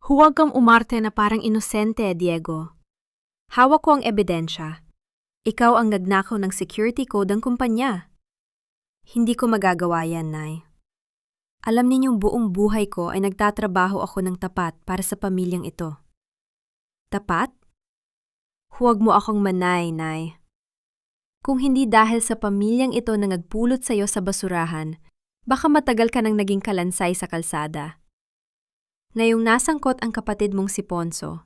Huwag kang umarte na parang inosente, Diego. Hawak ko ang ebidensya. Ikaw ang nagnakaw ng security code ng kumpanya. Hindi ko magagawa yan, Nay. Alam ninyong buong buhay ko ay nagtatrabaho ako ng tapat para sa pamilyang ito. Tapat? Huwag mo akong manay, Nay. Kung hindi dahil sa pamilyang ito na nagpulot sa'yo sa basurahan, baka matagal ka nang naging kalansay sa kalsada. Ngayong nasangkot ang kapatid mong si Ponso,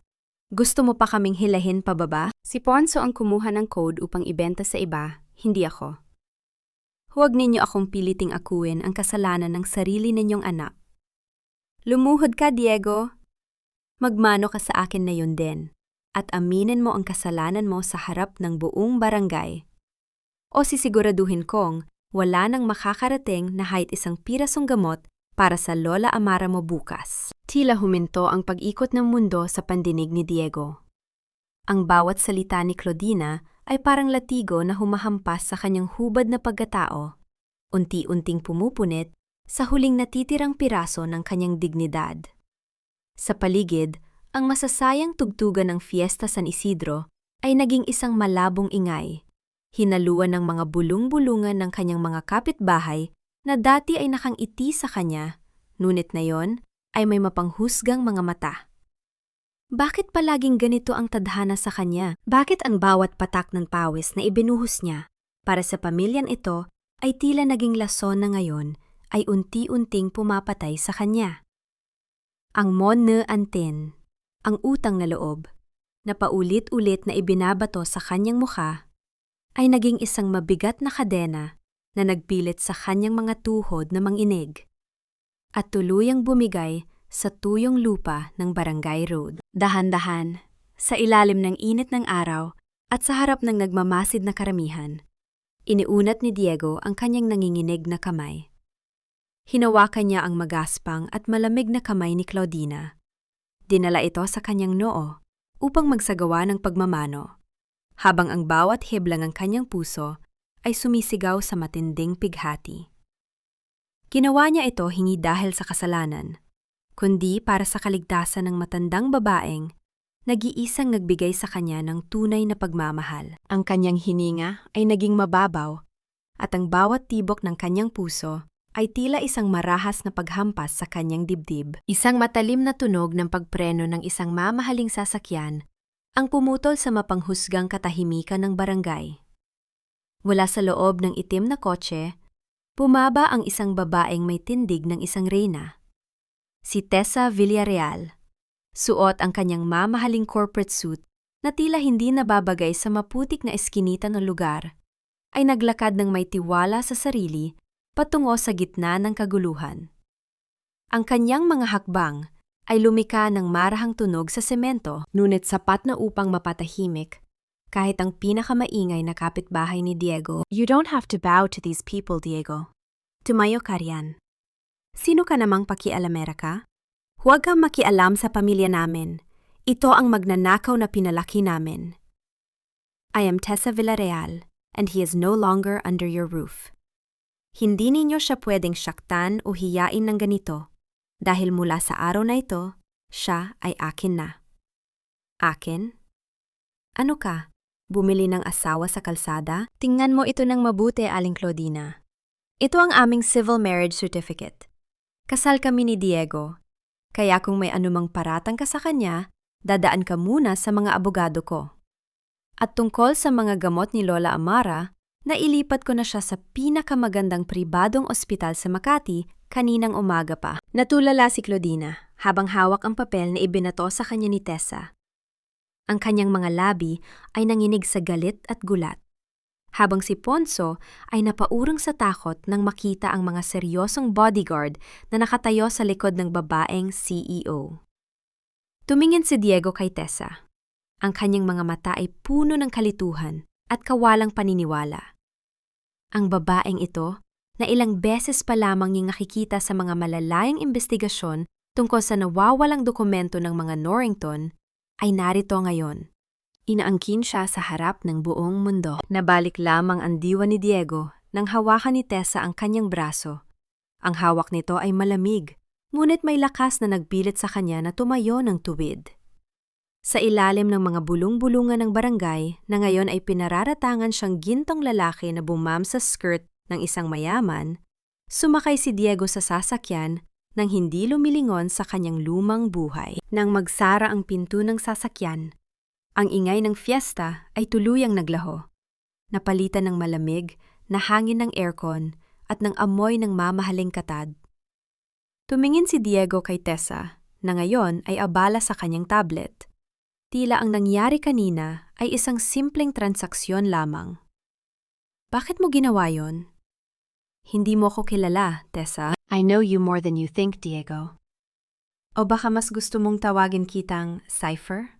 gusto mo pa kaming hilahin pababa? Si Ponso ang kumuha ng code upang ibenta sa iba, hindi ako. Huwag ninyo akong piliting akuin ang kasalanan ng sarili ninyong anak. Lumuhod ka, Diego. Magmano ka sa akin na yun din, at aminin mo ang kasalanan mo sa harap ng buong barangay. O sisiguraduhin kong wala nang makakarating na kahit isang pirasong gamot para sa Lola Amara mo bukas. Tila huminto ang pag-ikot ng mundo sa pandinig ni Diego. Ang bawat salita ni Claudina ay parang latigo na humahampas sa kanyang hubad na pagkatao, unti-unting pumupunit sa huling natitirang piraso ng kanyang dignidad. Sa paligid, ang masasayang tugtugan ng Fiesta San Isidro ay naging isang malabong ingay, hinaluan ng mga bulung-bulungan ng kanyang mga kapitbahay na dati ay nakangiti sa kanya, ngunit ngayon ay may mapanghusgang mga mata. Bakit palaging ganito ang tadhana sa kanya? Bakit ang bawat patak ng pawis na ibinuhos niya para sa pamilyang ito ay tila naging lason na ngayon ay unti-unting pumapatay sa kanya? Ang monne antin, ang utang na loob, na paulit-ulit na ibinabato sa kanyang mukha, ay naging isang mabigat na kadena na nagpilit sa kanyang mga tuhod na manginig at tuluyang bumigay sa tuyong lupa ng Barangay Road. Dahan-dahan, sa ilalim ng init ng araw at sa harap ng nagmamasid na karamihan, iniunat ni Diego ang kanyang nanginginig na kamay. Hinawakan niya ang magaspang at malamig na kamay ni Claudina. Dinala ito sa kanyang noo upang magsagawa ng pagmamano, habang ang bawat hiblang ng kanyang puso ay sumisigaw sa matinding pighati. Ginawa niya ito hindi dahil sa kasalanan, kundi para sa kaligtasan ng matandang babaeng nag-iisang nagbigay sa kanya ng tunay na pagmamahal. Ang kanyang hininga ay naging mababaw at ang bawat tibok ng kanyang puso ay tila isang marahas na paghampas sa kanyang dibdib. Isang matalim na tunog ng pagpreno ng isang mamahaling sasakyan ang pumutol sa mapanghusgang katahimikan ng barangay. Mula sa loob ng itim na kotse, bumaba ang isang babaeng may tindig ng isang reyna. Si Tessa Villarreal, suot ang kanyang mamahaling corporate suit na tila hindi nababagay sa maputik na eskinita ng lugar, ay naglakad ng may tiwala sa sarili patungo sa gitna ng kaguluhan. Ang kanyang mga hakbang ay lumika ng marahang tunog sa semento, ngunit sapat na upang mapatahimik kahit ang pinakamaingay na kapitbahay ni Diego. You don't have to bow to these people, Diego. Tumayo ka riyan. Sino ka namang pakialamera ka? Huwag kang makialam sa pamilya namin. Ito ang magnanakaw na pinalaki namin. I am Tessa Villarreal, and he is no longer under your roof. Hindi ninyo siya pwedeng syaktan o hiyain ng ganito, dahil mula sa araw na ito, siya ay akin na. Akin? Ano ka? Bumili ng asawa sa kalsada? Tingnan mo ito ng mabuti, Aling Claudina. Ito ang aming civil marriage certificate. Kasal kami ni Diego, kaya kung may anumang paratang ka sa kanya, dadaan ka muna sa mga abogado ko. At tungkol sa mga gamot ni Lola Amara, nailipat ko na siya sa pinakamagandang pribadong ospital sa Makati kaninang umaga pa. Natulala si Claudina habang hawak ang papel na ibinato sa kanya ni Tessa. Ang kanyang mga labi ay nanginig sa galit at gulat, habang si Ponso ay napaurong sa takot nang makita ang mga seryosong bodyguard na nakatayo sa likod ng babaeng CEO. Tumingin si Diego kay Tessa. Ang kanyang mga mata ay puno ng kalituhan at kawalang paniniwala. Ang babaeng ito, na ilang beses pa lamang niyang nakikita sa mga malalayang investigasyon tungkol sa nawawalang dokumento ng mga Norrington, ay narito ngayon. Inaangkin siya sa harap ng buong mundo. Nabalik lamang ang diwa ni Diego nang hawakan ni Tessa ang kanyang braso. Ang hawak nito ay malamig Ngunit may lakas na nagpilit sa kanya na tumayo ng tuwid. Sa ilalim ng mga bulong-bulungan ng barangay na ngayon ay pinararatangan siyang gintong lalaki na bumam sa skirt ng isang mayaman, sumakay si Diego sa sasakyan nang hindi lumilingon sa kanyang lumang buhay. Nang magsara ang pinto ng sasakyan, ang ingay ng fiesta ay tuluyang naglaho. Napalitan ng malamig na hangin ng aircon at ng amoy ng mamahaling katad. Tumingin si Diego kay Tessa na ngayon ay abala sa kanyang tablet. Tila ang nangyari kanina ay isang simpleng transaksyon lamang. Bakit mo ginawa yon? Hindi mo ko kilala, Tessa. I know you more than you think, Diego. O baka mas gusto mong tawagin kitang Cypher?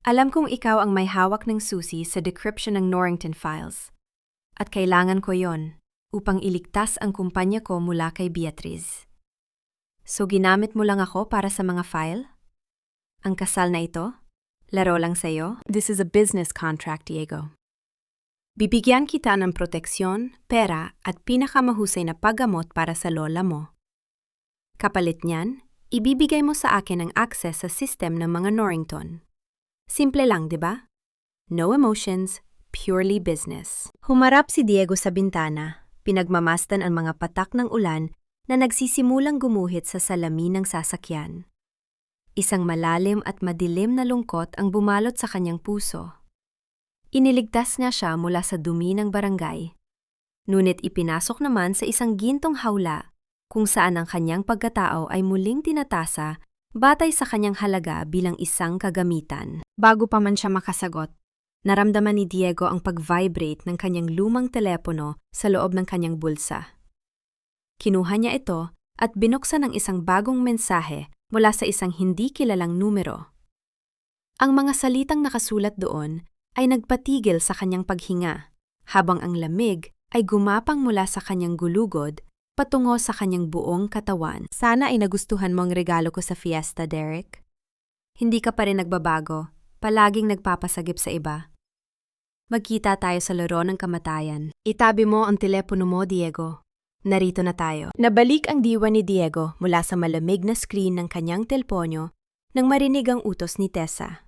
Alam kong ikaw ang may hawak ng susi sa decryption ng Norrington files. At kailangan ko yon upang iligtas ang kumpanya ko mula kay Beatriz. So ginamit mo lang ako para sa mga file? Ang kasal na ito? Laro lang sa'yo? This is a business contract, Diego. Bibigyan kita ng proteksyon, pera at pinakamahusay na paggamot para sa lola mo. Kapalit niyan, ibibigay mo sa akin ang access sa system ng mga Norrington. Simple lang, di ba? No emotions, purely business. Humarap si Diego sa bintana, pinagmamasdan ang mga patak ng ulan na nagsisimulang gumuhit sa salamin ng sasakyan. Isang malalim at madilim na lungkot ang bumalot sa kanyang puso. Iniligtas nga siya mula sa dumi ng barangay. Ngunit ipinasok naman sa isang gintong hawla kung saan ang kanyang pagkatao ay muling tinatasa batay sa kanyang halaga bilang isang kagamitan. Bago pa man siya makasagot, naramdaman ni Diego ang pag-vibrate ng kanyang lumang telepono sa loob ng kanyang bulsa. Kinuha niya ito at binuksan ang isang bagong mensahe mula sa isang hindi kilalang numero. Ang mga salitang nakasulat doon ay nagpatigil sa kanyang paghinga, habang ang lamig ay gumapang mula sa kanyang gulugod patungo sa kanyang buong katawan. Sana ay nagustuhan mo ang regalo ko sa fiesta, Derek. Hindi ka pa rin nagbabago, palaging nagpapasagip sa iba. Magkita tayo sa laro ng kamatayan. Itabi mo ang telepono mo, Diego. Narito na tayo. Nabalik ang diwa ni Diego mula sa malamig na screen ng kanyang telponyo nang marinig ang utos ni Tessa.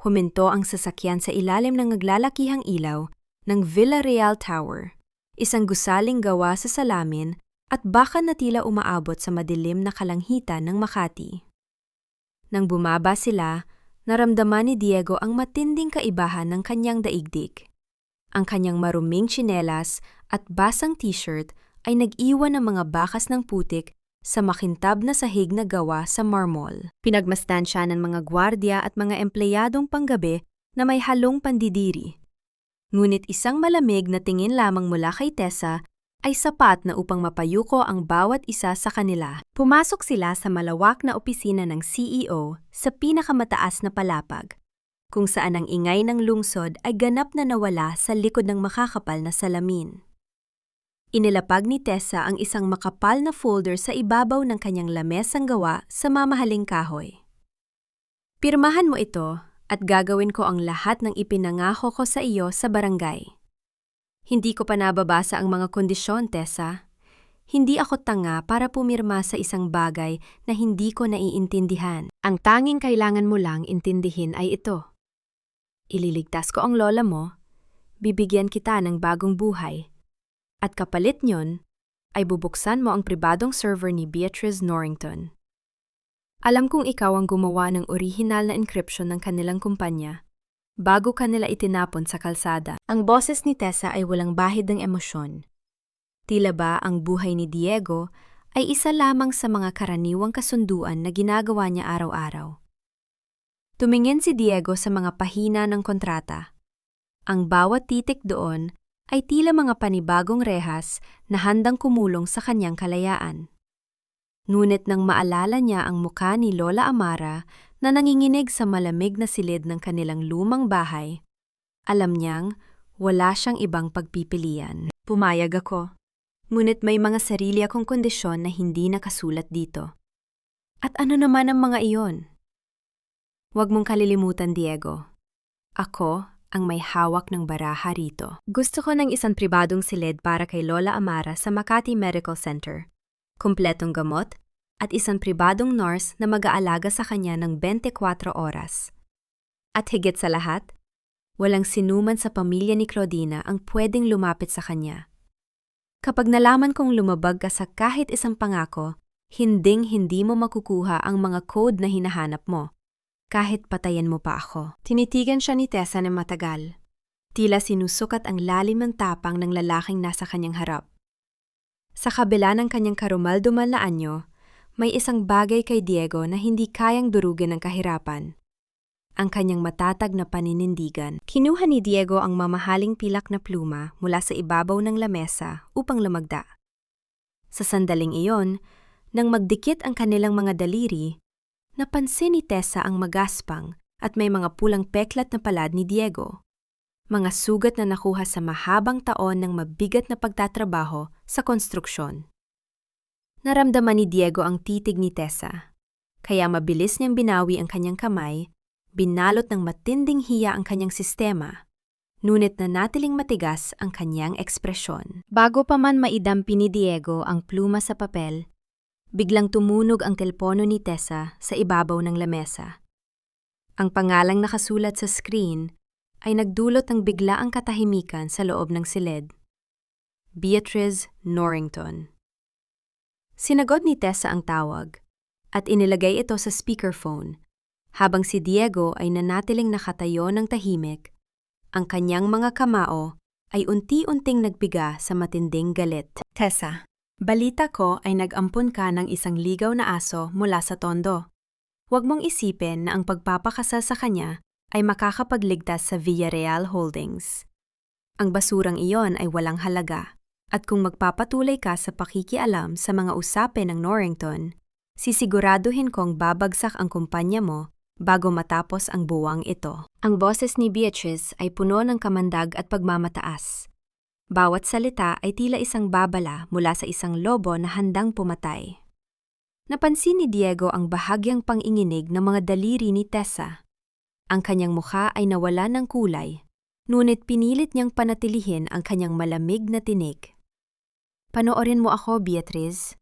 Huminto ang sasakyan sa ilalim ng naglalakihang ilaw ng Villarreal Tower, isang gusaling gawa sa salamin at baka na tila umaabot sa madilim na kalanghitan ng Makati. Nang bumaba sila, naramdaman ni Diego ang matinding kaibahan ng kanyang daigdig. Ang kanyang maruming tsinelas at basang t-shirt ay nag-iwan ng mga bakas ng putik sa makintab na sahig na gawa sa marmol. Pinagmasdan siya ng mga gwardya at mga empleyadong panggabi na may halong pandidiri. Ngunit isang malamig na tingin lamang mula kay Tessa ay sapat na upang mapayuko ang bawat isa sa kanila. Pumasok sila sa malawak na opisina ng CEO sa pinakamataas na palapag, kung saan ang ingay ng lungsod ay ganap na nawala sa likod ng makakapal na salamin. Inilapag ni Tessa ang isang makapal na folder sa ibabaw ng kanyang lamesang gawa sa mamahaling kahoy. Pirmahan mo ito at gagawin ko ang lahat ng ipinangako ko sa iyo sa barangay. Hindi ko pa nababasa ang mga kondisyon, Tessa. Hindi ako tanga para pumirma sa isang bagay na hindi ko naiintindihan. Ang tanging kailangan mo lang intindihin ay ito. Ililigtas ko ang lola mo, bibigyan kita ng bagong buhay, at kapalit nyon ay bubuksan mo ang pribadong server ni Beatriz Norrington. Alam kong ikaw ang gumawa ng orihinal na encryption ng kanilang kumpanya bago kanila itinapon sa kalsada. Ang boses ni Tessa ay walang bahid ng emosyon. Tila ba ang buhay ni Diego ay isa lamang sa mga karaniwang kasunduan na ginagawa niya araw-araw. Tumingin si Diego sa mga pahina ng kontrata. Ang bawat titik doon ay tila mga panibagong rehas na handang kumulong sa kanyang kalayaan. Ngunit nang maalala niya ang mukha ni Lola Amara na nanginginig sa malamig na silid ng kanilang lumang bahay, alam niyang wala siyang ibang pagpipilian. Pumayag ako, ngunit may mga sarili akong kondisyon na hindi nakasulat dito. At ano naman ang mga iyon? Huwag mong kalilimutan, Diego. Ako ang may hawak ng baraha rito. Gusto ko ng isang pribadong silid para kay Lola Amara sa Makati Medical Center. Kumpletong gamot, at isang pribadong nurse na mag-aalaga sa kanya ng 24 oras. At higit sa lahat, walang sinuman sa pamilya ni Claudina ang pwedeng lumapit sa kanya. Kapag nalaman kong lumabag ka sa kahit isang pangako, hinding-hindi mo makukuha ang mga code na hinahanap mo, kahit patayin mo pa ako. Tinitigan siya ni Tessa na matagal. Tila sinusukat ang lalim ng tapang ng lalaking nasa kanyang harap. Sa kabila ng kanyang karumal-dumal na anyo, may isang bagay kay Diego na hindi kayang durugin ng kahirapan. Ang kanyang matatag na paninindigan. Kinuha ni Diego ang mamahaling pilak na pluma mula sa ibabaw ng lamesa upang lumagda. Sa sandaling iyon, nang magdikit ang kanilang mga daliri, napansin ni Tessa ang magaspang at may mga pulang peklat na palad ni Diego. Mga sugat na nakuha sa mahabang taon ng mabigat na pagtatrabaho sa konstruksyon. Naramdaman ni Diego ang titig ni Tessa, kaya mabilis niyang binawi ang kanyang kamay, binalot ng matinding hiya ang kanyang sistema, ngunit nanatiling matigas ang kanyang ekspresyon. Bago pa man maidampi ni Diego ang pluma sa papel, biglang tumunog ang telepono ni Tessa sa ibabaw ng lamesa. Ang pangalang nakasulat sa screen ay nagdulot ng biglaang katahimikan sa loob ng silid. Beatrice Norrington. Sinagot ni Tessa ang tawag at inilagay ito sa speakerphone habang si Diego ay nanatiling nakatayo ng tahimik. Ang kanyang mga kamao ay unti-unting nagbiga sa matinding galit. Tessa, balita ko ay nag-ampon ka ng isang ligaw na aso mula sa tondo. Huwag mong isipin na ang pagpapakasal sa kanya ay makakapagligtas sa Villarreal Holdings. Ang basurang iyon ay walang halaga, at kung magpapatuloy ka sa pakikialam sa mga usapin ng Norrington, sisiguraduhin kong babagsak ang kumpanya mo bago matapos ang buwang ito. Ang boses ni Beatrice ay puno ng kamandag at pagmamataas. Bawat salita ay tila isang babala mula sa isang lobo na handang pumatay. Napansin ni Diego ang bahagyang panginginig ng mga daliri ni Tessa. Ang kanyang mukha ay nawala ng kulay, ngunit pinilit niyang panatilihin ang kanyang malamig na tinig. Panoorin mo ako, Beatrice.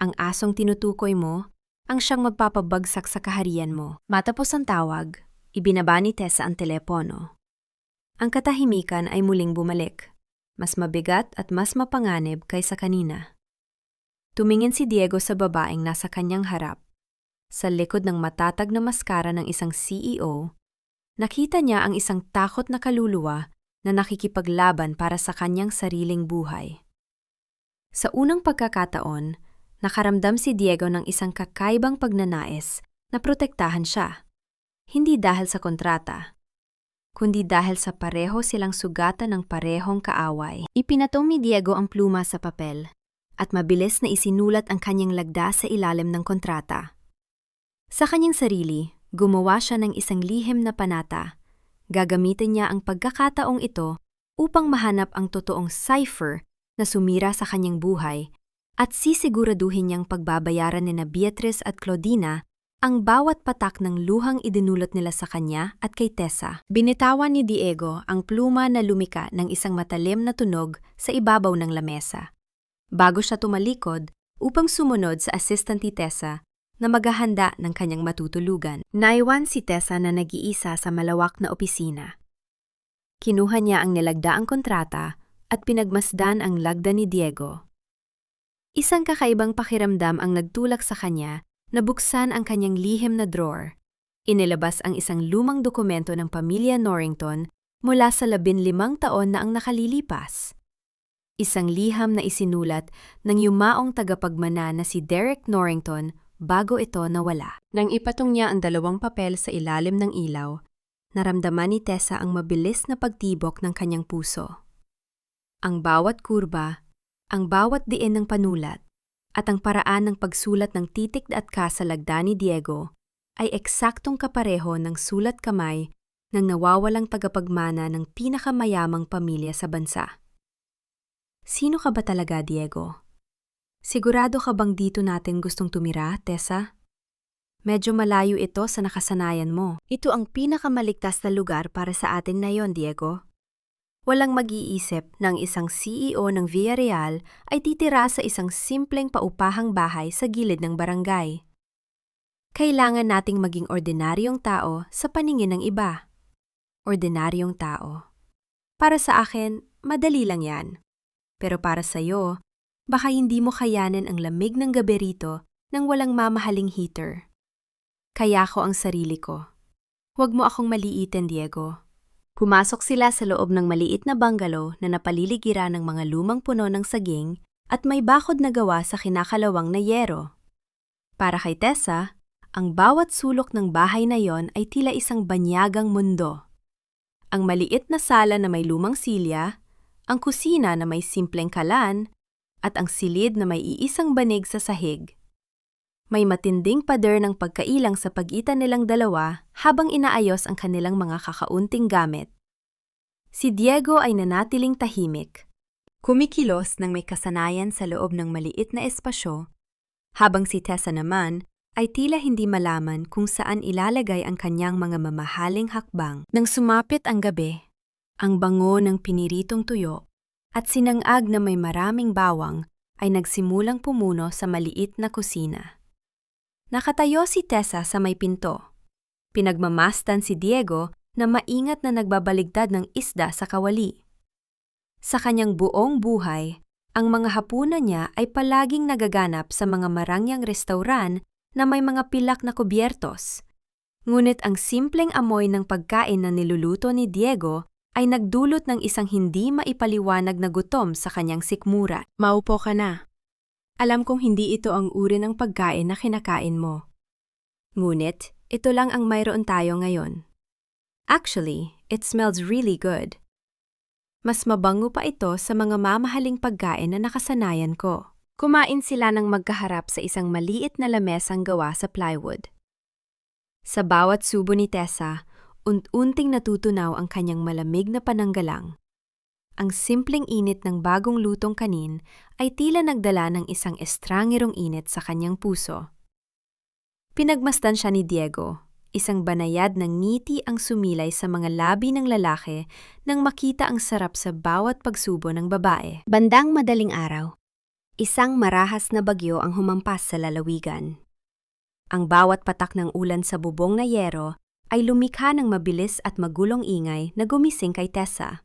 Ang asong tinutukoy mo, ang siyang magpapabagsak sa kaharian mo. Matapos ang tawag, ibinaba ni Tessa ang telepono. Ang katahimikan ay muling bumalik, mas mabigat at mas mapanganib kaysa kanina. Tumingin si Diego sa babaeng nasa kanyang harap. Sa likod ng matatag na maskara ng isang CEO, nakita niya ang isang takot na kaluluwa na nakikipaglaban para sa kanyang sariling buhay. Sa unang pagkakataon, nakaramdam si Diego ng isang kakaibang pagnanais na protektahan siya. Hindi dahil sa kontrata, kundi dahil sa pareho silang sugatan ng parehong kaaway. Ipinatong ni Diego ang pluma sa papel at mabilis na isinulat ang kanyang lagda sa ilalim ng kontrata. Sa kanyang sarili, gumawa siya ng isang lihim na panata. Gagamitin niya ang pagkakataong ito upang mahanap ang totoong cipher na sumira sa kanyang buhay at sisiguraduhin niyang pagbabayaran nina Beatrice at Claudina ang bawat patak ng luhang idinulot nila sa kanya at kay Tessa. Binitawan ni Diego ang pluma na lumika ng isang matalim na tunog sa ibabaw ng lamesa. Bago siya tumalikod upang sumunod sa assistant ni Tessa na maghahanda ng kanyang matutulugan. Naiwan si Tessa na nag-iisa sa malawak na opisina. Kinuha niya ang nilagdaang kontrata at pinagmasdan ang lagda ni Diego. Isang kakaibang pakiramdam ang nagtulak sa kanya na buksan ang kanyang lihim na drawer. Inilabas ang isang lumang dokumento ng pamilya Norrington mula sa 15 taon na ang nakalilipas. Isang liham na isinulat ng yumaong tagapagmana na si Derek Norrington bago ito nawala. Nang ipatong niya ang 2 papel sa ilalim ng ilaw, naramdaman ni Tessa ang mabilis na pagtibok ng kanyang puso. Ang bawat kurba, ang bawat diin ng panulat, at ang paraan ng pagsulat ng titik at ka sa lagda ni Diego ay eksaktong kapareho ng sulat kamay ng nawawalang tagapagmana ng pinakamayamang pamilya sa bansa. Sino ka ba talaga, Diego? Sigurado ka bang dito natin gustong tumira, Tessa? Medyo malayo ito sa nakasanayan mo. Ito ang pinakamaligtas na lugar para sa atin na yon, Diego. Walang mag-iisip na ang isang CEO ng Villarreal ay titira sa isang simpleng paupahang bahay sa gilid ng barangay. Kailangan nating maging ordinaryong tao sa paningin ng iba. Ordinaryong tao. Para sa akin, madali lang yan. Pero para sa'yo, baka hindi mo kayanin ang lamig ng gabi rito nang walang mamahaling heater. Kaya ko ang sarili ko. Huwag mo akong maliitin, Diego. Pumasok sila sa loob ng maliit na bungalow na napaliligiran ng mga lumang puno ng saging at may bakod na gawa sa kinakalawang na yero. Para kay Tessa, ang bawat sulok ng bahay na yon ay tila isang banyagang mundo. Ang maliit na sala na may lumang silya, ang kusina na may simpleng kalan, at ang silid na may iisang banig sa sahig. May matinding pader ng pagkailang sa pagitan nilang dalawa habang inaayos ang kanilang mga kakaunting gamit. Si Diego ay nanatiling tahimik. Kumikilos ng may kasanayan sa loob ng maliit na espasyo, habang si Tessa naman ay tila hindi malaman kung saan ilalagay ang kanyang mga mamahaling hakbang. Nang sumapit ang gabi, ang bango ng piniritong tuyo at sinangag na may maraming bawang ay nagsimulang pumuno sa maliit na kusina. Nakatayo si Tessa sa may pinto. Pinagmamasdan si Diego na maingat na nagbabaligtad ng isda sa kawali. Sa kanyang buong buhay, ang mga hapunan niya ay palaging nagaganap sa mga marangyang restauran na may mga pilak na kubyertos. Ngunit ang simpleng amoy ng pagkain na niluluto ni Diego ay nagdulot ng isang hindi maipaliwanag na gutom sa kanyang sikmura. Maupo ka na. Alam kong hindi ito ang uri ng pagkain na kinakain mo. Ngunit, ito lang ang mayroon tayo ngayon. Actually, it smells really good. Mas mabango pa ito sa mga mamahaling pagkain na nakasanayan ko. Kumain sila ng magkaharap sa isang maliit na lamesang gawa sa plywood. Sa bawat subo ni Tessa, unting natutunaw ang kanyang malamig na pananggalang. Ang simpleng init ng bagong lutong kanin ay tila nagdala ng isang estrangherong init sa kanyang puso. Pinagmasdan siya ni Diego, isang banayad na ngiti ang sumilay sa mga labi ng lalaki nang makita ang sarap sa bawat pagsubo ng babae. Bandang madaling araw, isang marahas na bagyo ang humampas sa lalawigan. Ang bawat patak ng ulan sa bubong na yero ay lumikha ng mabilis at magulong ingay na gumising kay Tessa.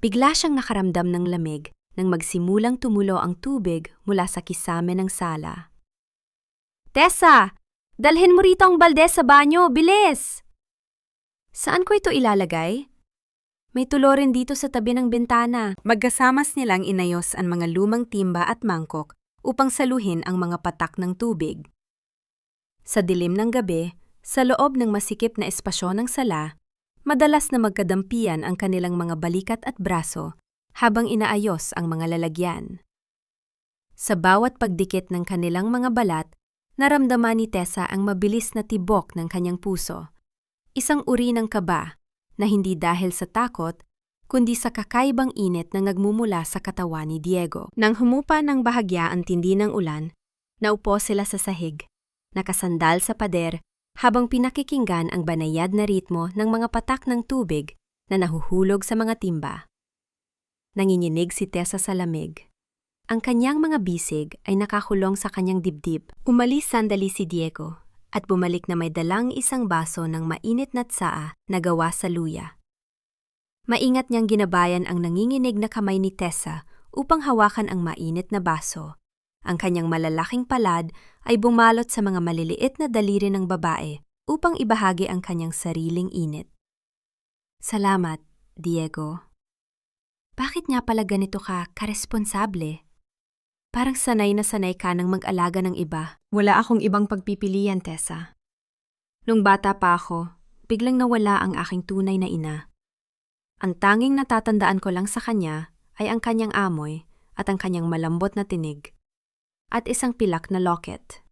Bigla siyang nakaramdam ng lamig nang magsimulang tumulo ang tubig mula sa kisame ng sala. Tessa! Dalhin mo rito ang balde sa banyo! Bilis! Saan ko ito ilalagay? May tulo rin dito sa tabi ng bintana. Magkasamas nilang inayos ang mga lumang timba at mangkok upang saluhin ang mga patak ng tubig. Sa dilim ng gabi, sa loob ng masikip na espasyo ng sala, madalas na magkadampian ang kanilang mga balikat at braso habang inaayos ang mga lalagyan. Sa bawat pagdikit ng kanilang mga balat, naramdaman ni Tessa ang mabilis na tibok ng kanyang puso. Isang uri ng kaba na hindi dahil sa takot, kundi sa kakaibang init na nagmumula sa katawan ni Diego. Nang humupa ng bahagya ang tindi ng ulan, naupo sila sa sahig, nakasandal sa pader, habang pinakikinggan ang banayad na ritmo ng mga patak ng tubig na nahuhulog sa mga timba. Nanginginig si Tessa sa lamig. Ang kanyang mga bisig ay nakakulong sa kanyang dibdib. Umalis sandali si Diego at bumalik na may dalang isang baso ng mainit na tsaa na gawa sa luya. Maingat niyang ginabayan ang nanginginig na kamay ni Tessa upang hawakan ang mainit na baso. Ang kanyang malalaking palad ay bumalot sa mga maliliit na daliri ng babae upang ibahagi ang kanyang sariling init. Salamat, Diego. Bakit nga pala ganito ka karesponsable? Parang sanay na sanay ka ng mag-alaga ng iba. Wala akong ibang pagpipilian, Tessa. Nung bata pa ako, biglang nawala ang aking tunay na ina. Ang tanging natatandaan ko lang sa kanya ay ang kanyang amoy at ang kanyang malambot na tinig. At isang pilak na locket.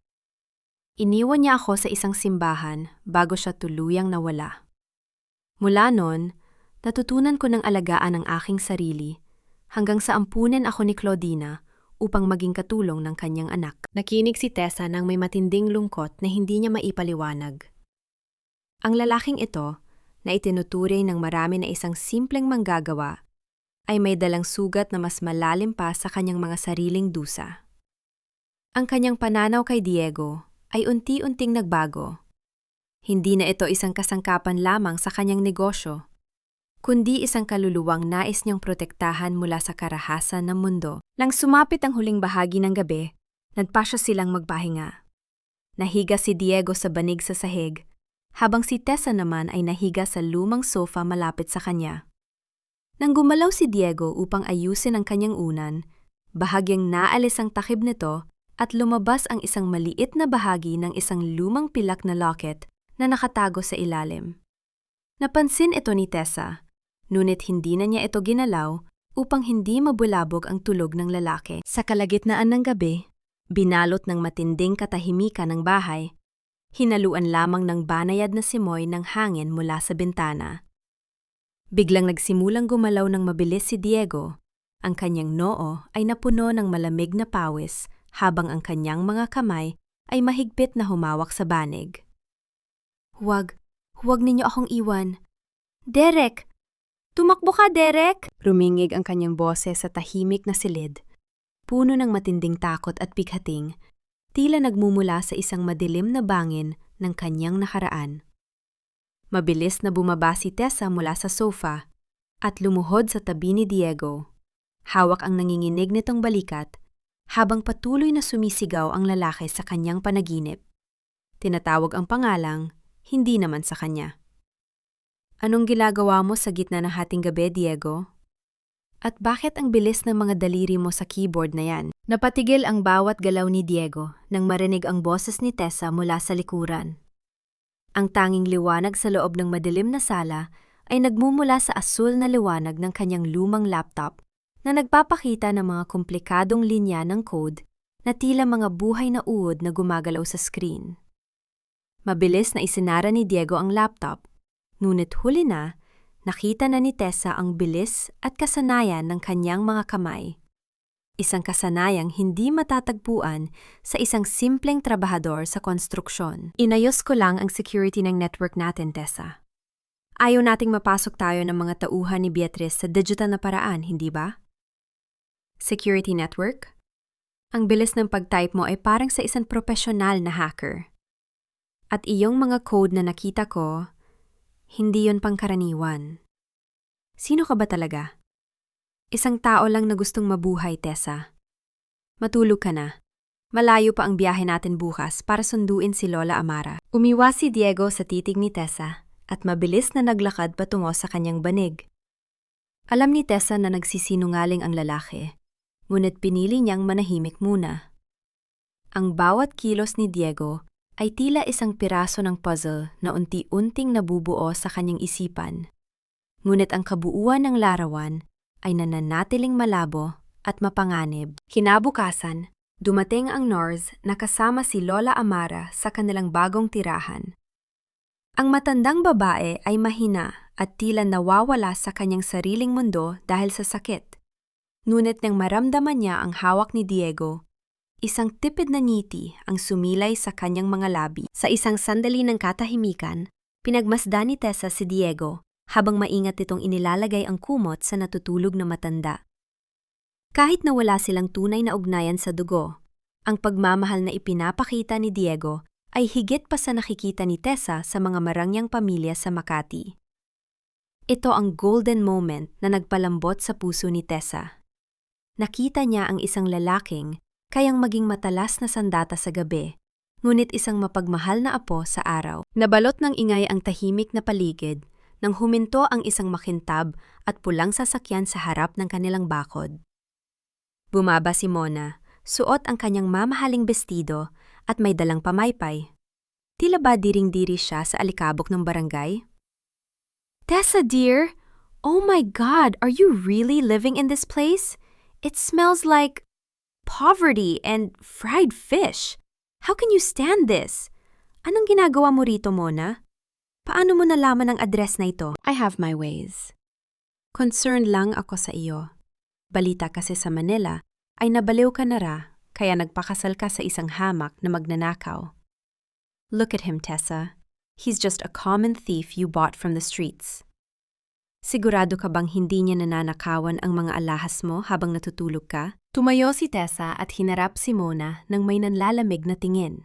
Iniwan niya ako sa isang simbahan bago siya tuluyang nawala. Mula noon, natutunan ko ng alagaan ang aking sarili hanggang sa ampunin ako ni Claudina upang maging katulong ng kanyang anak. Nakinig si Tessa nang may matinding lungkot na hindi niya maipaliwanag. Ang lalaking ito, na itinuturing ng marami na isang simpleng manggagawa, ay may dalang sugat na mas malalim pa sa kanyang mga sariling dusa. Ang kanyang pananaw kay Diego ay unti-unting nagbago. Hindi na ito isang kasangkapan lamang sa kanyang negosyo, kundi isang kaluluwang nais niyang protektahan mula sa karahasan ng mundo. Nang sumapit ang huling bahagi ng gabi, nagpasya silang magpahinga. Nahiga si Diego sa banig sa sahig, habang si Tessa naman ay nahiga sa lumang sofa malapit sa kanya. Nang gumalaw si Diego upang ayusin ang kanyang unan, bahagyang naalis ang takip nito at lumabas ang isang maliit na bahagi ng isang lumang pilak na locket na nakatago sa ilalim. Napansin ito ni Tessa, ngunit hindi na niya ito ginalaw upang hindi mabulabog ang tulog ng lalaki. Sa kalagitnaan ng gabi, binalot ng matinding katahimikan ng bahay, hinaluan lamang ng banayad na simoy ng hangin mula sa bintana. Biglang nagsimulang gumalaw ng mabilis si Diego. Ang kanyang noo ay napuno ng malamig na pawis habang ang kanyang mga kamay ay mahigpit na humawak sa banig. Huwag ninyo akong iwan. Derek! Tumakbo ka, Derek! Rumingig ang kanyang boses sa tahimik na silid. Puno ng matinding takot at bighating, tila nagmumula sa isang madilim na bangin ng kanyang nakaraan. Mabilis na bumaba si Tessa mula sa sofa at lumuhod sa tabi ni Diego. Hawak ang nanginginig nitong balikat habang patuloy na sumisigaw ang lalaki sa kanyang panaginip. Tinatawag ang pangalang, hindi naman sa kanya. Anong ginagawa mo sa gitna ng hating gabi, Diego? At bakit ang bilis ng mga daliri mo sa keyboard na yan? Napatigil ang bawat galaw ni Diego nang marinig ang boses ni Tessa mula sa likuran. Ang tanging liwanag sa loob ng madilim na sala ay nagmumula sa asul na liwanag ng kanyang lumang laptop na nagpapakita ng mga komplikadong linya ng code na tila mga buhay na uod na gumagalaw sa screen. Mabilis na isinara ni Diego ang laptop, ngunit huli na, nakita na ni Tessa ang bilis at kasanayan ng kanyang mga kamay. Isang kasanayang hindi matatagpuan sa isang simpleng trabahador sa konstruksyon. Inayos ko lang ang security ng network natin, Tessa. Ayaw nating mapasok tayo ng mga tauhan ni Beatrice sa digital na paraan, hindi ba? Security network? Ang bilis ng pag-type mo ay parang sa isang profesional na hacker. At iyong mga code na nakita ko, hindi yon pangkaraniwan. Sino ka ba talaga? Isang tao lang na gustong mabuhay, Tessa. Matulog ka na. Malayo pa ang biyahe natin bukas para sunduin si Lola Amara. Umiwas si Diego sa titig ni Tessa at mabilis na naglakad patungo sa kanyang banig. Alam ni Tessa na nagsisinungaling ang lalaki, ngunit pinili niyang manahimik muna. Ang bawat kilos ni Diego ay tila isang piraso ng puzzle na unti-unting nabubuo sa kanyang isipan. Ngunit ang kabuuan ng larawan ay nananatiling malabo at mapanganib. Kinabukasan, dumating ang Norz na kasama si Lola Amara sa kanilang bagong tirahan. Ang matandang babae ay mahina at tila nawawala sa kanyang sariling mundo dahil sa sakit. Ngunit nang maramdaman niya ang hawak ni Diego, isang tipid na ngiti ang sumilay sa kanyang mga labi. Sa isang sandali ng katahimikan, pinagmasdan ni Tessa si Diego habang maingat itong inilalagay ang kumot sa natutulog na matanda. Kahit na wala silang tunay na ugnayan sa dugo, ang pagmamahal na ipinapakita ni Diego ay higit pa sa nakikita ni Tessa sa mga marangyang pamilya sa Makati. Ito ang golden moment na nagpalambot sa puso ni Tessa. Nakita niya ang isang lalaking kayang maging matalas na sandata sa gabi, ngunit isang mapagmahal na apo sa araw. Nabalot ng ingay ang tahimik na paligid nang huminto ang isang makintab at pulang sasakyan sa harap ng kanilang bakod. Bumaba si Mona, suot ang kanyang mamahaling bestido at may dalang pamaypay. Tila ba diring-diri siya sa alikabok ng barangay? Tessa, dear! Oh my God, are you really living in this place? It smells like poverty and fried fish. How can you stand this? Anong ginagawa mo rito, Mona? Paano mo nalaman ang address na ito? I have my ways. Concerned lang ako sa iyo. Balita kasi sa Manila ay nabaliw ka na ra, kaya nagpakasal ka sa isang hamak na magnanakaw. Look at him, Tessa. He's just a common thief you bought from the streets. Sigurado ka bang hindi niya nananakawan ang mga alahas mo habang natutulog ka? Tumayo si Tessa at hinarap si Mona nang may nanlalamig na tingin.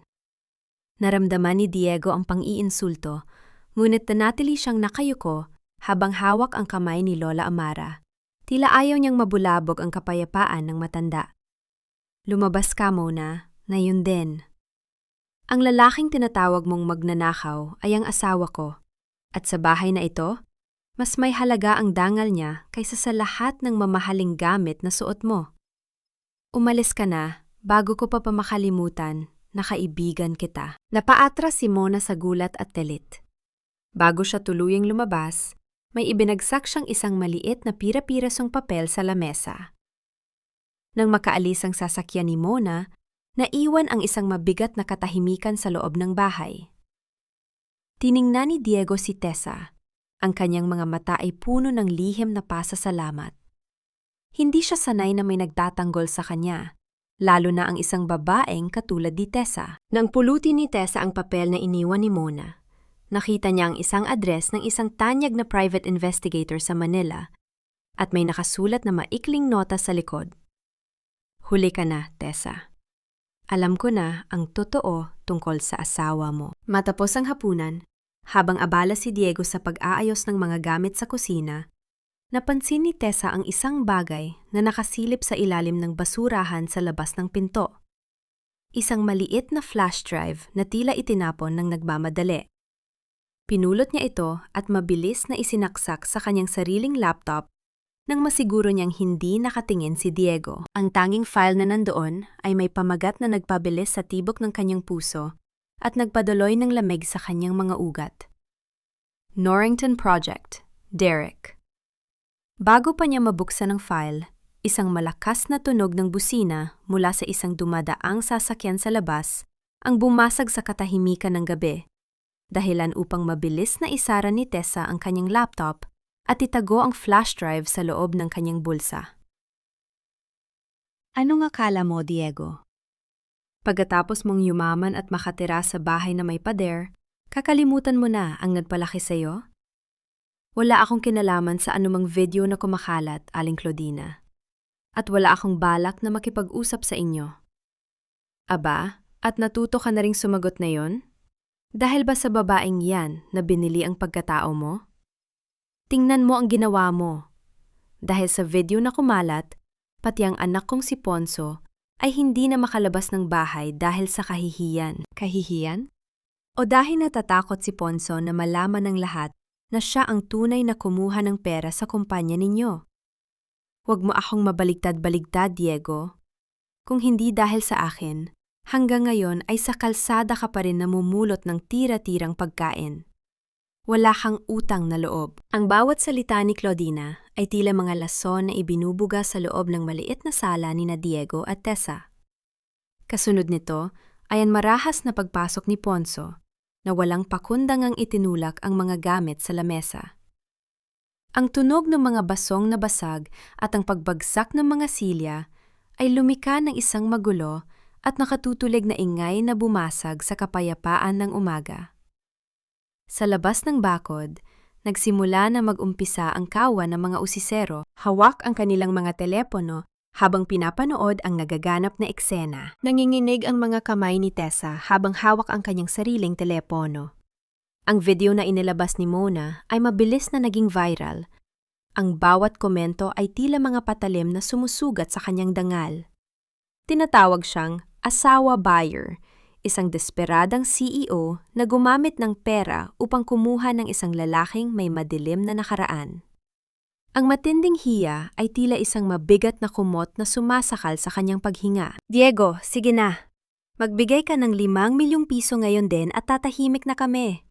Naramdaman ni Diego ang pang-iinsulto, ngunit nanatili siyang nakayuko habang hawak ang kamay ni Lola Amara. Tila ayaw niyang mabulabog ang kapayapaan ng matanda. Lumabas ka, Mona, na yun din. Ang lalaking tinatawag mong magnanakaw ay ang asawa ko, at sa bahay na ito, mas may halaga ang dangal niya kaysa sa lahat ng mamahaling gamit na suot mo. Umalis ka na bago ko pa makalimutan na kaibigan kita. Napaatras si Mona sa gulat at telit. Bago siya tuluyang lumabas, may ibinagsak siyang isang maliit na pira-pirasong papel sa lamesa. Nang makaalis ang sasakyan ni Mona, naiwan ang isang mabigat na katahimikan sa loob ng bahay. Tiningnan ni Diego si Tessa. Ang kanyang mga mata ay puno ng lihim na pasasalamat. Hindi siya sanay na may nagtatanggol sa kanya, lalo na ang isang babaeng katulad ni Tessa. Nang pulutin ni Tessa ang papel na iniwan ni Mona, nakita niya ang isang address ng isang tanyag na private investigator sa Manila at may nakasulat na maikling nota sa likod. Huli ka na, Tessa. Alam ko na ang totoo tungkol sa asawa mo. Matapos ang hapunan, habang abala si Diego sa pag-aayos ng mga gamit sa kusina, napansin ni Tessa ang isang bagay na nakasilip sa ilalim ng basurahan sa labas ng pinto. Isang maliit na flash drive na tila itinapon ng nagmamadali. Pinulot niya ito at mabilis na isinaksak sa kanyang sariling laptop nang masiguro niyang hindi nakatingin si Diego. Ang tanging file na nandoon ay may pamagat na nagpabilis sa tibok ng kanyang puso at nagpadaloy ng lamig sa kanyang mga ugat. Norrington Project, Derek. Bago pa niya mabuksan ang file, isang malakas na tunog ng busina mula sa isang dumadaang sasakyan sa labas ang bumasag sa katahimikan ng gabi, dahilan upang mabilis na isara ni Tessa ang kanyang laptop at itago ang flash drive sa loob ng kanyang bulsa. Anong akala mo, Diego? Pagkatapos mong yumaman at makatira sa bahay na may pader, kakalimutan mo na ang nagpalaki sa'yo? Wala akong kinalaman sa anumang video na kumakalat, Aling Claudina. At wala akong balak na makipag-usap sa inyo. Aba, at natuto ka na ring sumagot na yon? Dahil ba sa babaeng yan na binili ang pagkatao mo? Tingnan mo ang ginawa mo. Dahil sa video na kumalat, pati ang anak kong si Ponso ay hindi na makalabas ng bahay dahil sa kahihiyan. Kahihiyan? O dahil natatakot si Ponso na malaman ng lahat na siya ang tunay na kumuha ng pera sa kumpanya ninyo. Huwag mo akong mabaligtad-baligtad, Diego. Kung hindi dahil sa akin, hanggang ngayon ay sa kalsada ka pa rin namumulot ng tira-tirang pagkain. Wala kang utang na loob. Ang bawat salita ni Claudina ay tila mga lason na ibinubuga sa loob ng maliit na sala ni na Diego at Tessa. Kasunod nito ay ang marahas na pagpasok ni Ponso na walang pakundangang itinulak ang mga gamit sa lamesa. Ang tunog ng mga basong na basag at ang pagbagsak ng mga silya ay lumika ng isang magulo at nakatutulig na ingay na bumasag sa kapayapaan ng umaga. Sa labas ng bakod, nagsimula na mag-umpisa ang kawan ng mga usisero, hawak ang kanilang mga telepono habang pinapanood ang nagaganap na eksena. Nanginginig ang mga kamay ni Tessa habang hawak ang kanyang sariling telepono. Ang video na inilabas ni Mona ay mabilis na naging viral. Ang bawat komento ay tila mga patalim na sumusugat sa kanyang dangal. Tinatawag siyang asawa buyer, isang desperadang CEO na gumamit ng pera upang kumuha ng isang lalaking may madilim na nakaraan. Ang matinding hiya ay tila isang mabigat na kumot na sumasakal sa kanyang paghinga. Diego, sige na. Magbigay ka ng 5 milyong piso ngayon din at tatahimik na kami.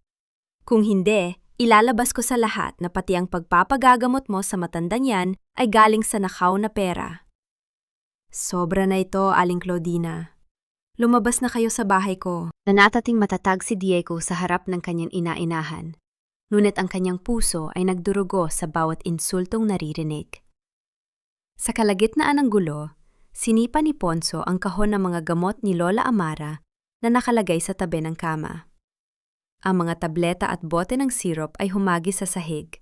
Kung hindi, ilalabas ko sa lahat na pati ang pagpapagagamot mo sa matandang yan ay galing sa nakaw na pera. Sobra na ito, Aling Claudina. Lumabas na kayo sa bahay ko. Nanatating matatag si Diego sa harap ng kanyang ina-inahan. Ngunit ang kanyang puso ay nagdurugo sa bawat insultong naririnig. Sa kalagitnaan ng gulo, sinipa ni Ponso ang kahon ng mga gamot ni Lola Amara na nakalagay sa tabi ng kama. Ang mga tableta at bote ng syrup ay humagi sa sahig.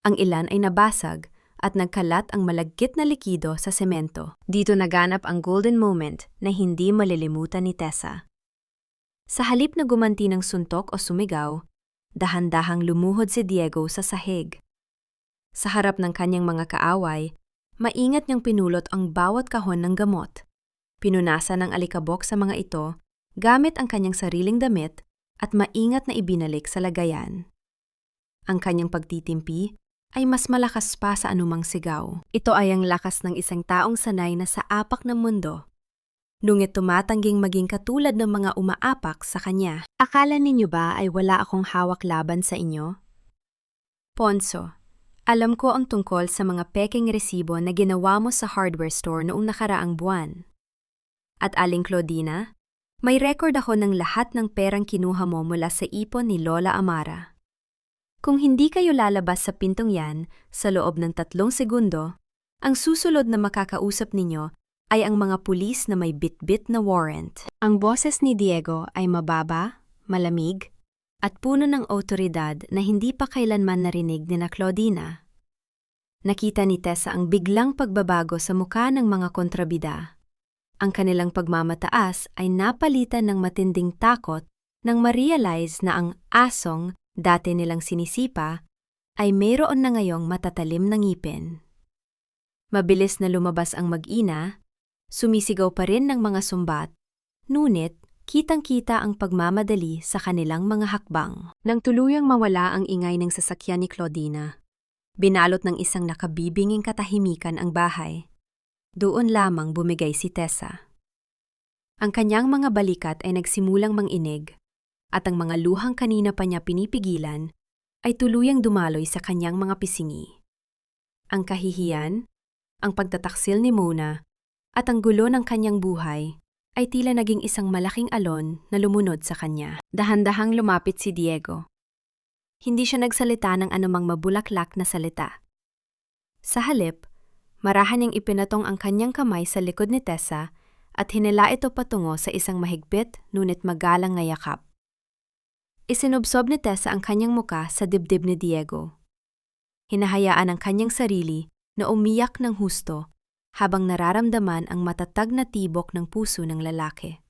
Ang ilan ay nabasag at nagkalat ang malagkit na likido sa semento. Dito naganap ang golden moment na hindi malilimutan ni Tessa. Sa halip na gumanti ng suntok o sumigaw, dahan-dahang lumuhod si Diego sa sahig. Sa harap ng kanyang mga kaaway, maingat niyang pinulot ang bawat kahon ng gamot. Pinunasan ng alikabok sa mga ito gamit ang kanyang sariling damit at maingat na ibinalik sa lagayan. Ang kanyang pagtitimpi ay mas malakas pa sa anumang sigaw. Ito ay ang lakas ng isang taong sanay na sa apak ng mundo. Ngunit tumatangging maging katulad ng mga umaapak sa kanya. Akala ninyo ba ay wala akong hawak laban sa inyo? Ponso, alam ko ang tungkol sa mga peking resibo na ginawa mo sa hardware store noong nakaraang buwan. At Aling Claudina, may record ako ng lahat ng perang kinuha mo mula sa ipon ni Lola Amara. Kung hindi kayo lalabas sa pintong yan sa loob ng 3 segundo, ang susunod na makakausap ninyo ay ang mga pulis na may bit-bit na warrant. Ang boses ni Diego ay mababa, malamig, at puno ng otoridad na hindi pa kailanman narinig ni na Claudina. Nakita ni Tessa ang biglang pagbabago sa mukha ng mga kontrabida. Ang kanilang pagmamataas ay napalitan ng matinding takot nang ma-realize na ang asong dati nilang sinisipa ay mayroon na ngayong matatalim na ngipin. Mabilis na lumabas ang mag-ina, sumisigaw pa rin ng mga sumbat, ngunit kitang-kita ang pagmamadali sa kanilang mga hakbang. Nang tuluyang mawala ang ingay ng sasakyan ni Claudina, binalot ng isang nakabibinging katahimikan ang bahay. Doon lamang bumigay si Tessa. Ang kanyang mga balikat ay nagsimulang manginig, at ang mga luhang kanina pa niya pinipigilan ay tuluyang dumaloy sa kanyang mga pisingi. Ang kahihiyan, ang pagtataksil ni Mona, at ang gulo ng kanyang buhay ay tila naging isang malaking alon na lumunod sa kanya. Dahan-dahang lumapit si Diego. Hindi siya nagsalita ng anumang mabulaklak na salita. Sa halip, marahan niyang ipinatong ang kanyang kamay sa likod ni Tessa at hinila ito patungo sa isang mahigpit ngunit magalang na yakap. Isinubsob ni Tessa ang kanyang muka sa dibdib ni Diego. Hinahayaan ang kanyang sarili na umiyak ng husto habang nararamdaman ang matatag na tibok ng puso ng lalaki.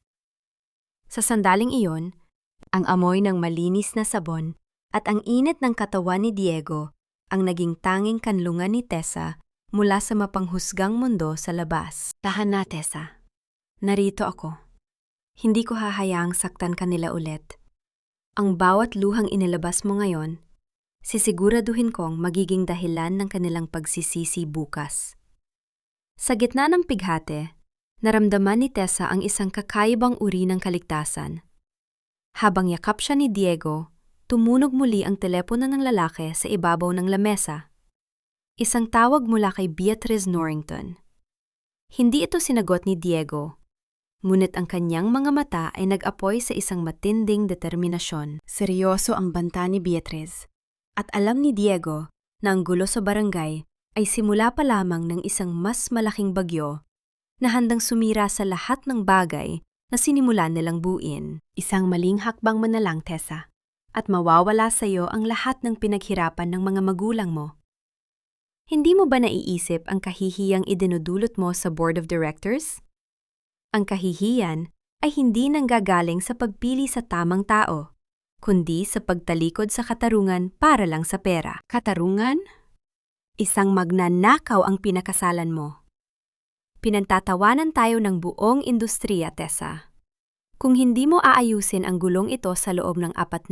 Sa sandaling iyon, ang amoy ng malinis na sabon at ang init ng katawan ni Diego ang naging tanging kanlungan ni Tessa mula sa mapanghusgang mundo sa labas. Tahan na, Tessa. Narito ako. Hindi ko hahayaang saktan kanila ulit. Ang bawat luhang inilabas mo ngayon, sisiguraduhin kong magiging dahilan ng kanilang pagsisisi bukas. Sa gitna ng pighate, naramdaman ni Tessa ang isang kakaibang uri ng kaligtasan. Habang yakap siya ni Diego, tumunog muli ang telepono ng lalaki sa ibabaw ng lamesa. Isang tawag mula kay Beatrice Norrington. Hindi ito sinagot ni Diego, ngunit ang kanyang mga mata ay nag-apoy sa isang matinding determinasyon. Seryoso ang banta ni Beatrice, at alam ni Diego na ang gulo sa barangay ay simula pa lamang ng isang mas malaking bagyo na handang sumira sa lahat ng bagay na sinimulan nilang buuin. Isang maling hakbang mo na lang, Tessa, at mawawala sa iyo ang lahat ng pinaghirapan ng mga magulang mo. Hindi mo ba naiisip ang kahihiyang idinudulot mo sa Board of Directors? Ang kahihiyan ay hindi nanggagaling sa pagpili sa tamang tao, kundi sa pagtalikod sa katarungan para lang sa pera. Katarungan? Isang magnanakaw ang pinakasalan mo. Pinantatawanan tayo ng buong industriya, Tessa. Kung hindi mo aayusin ang gulong ito sa loob ng 48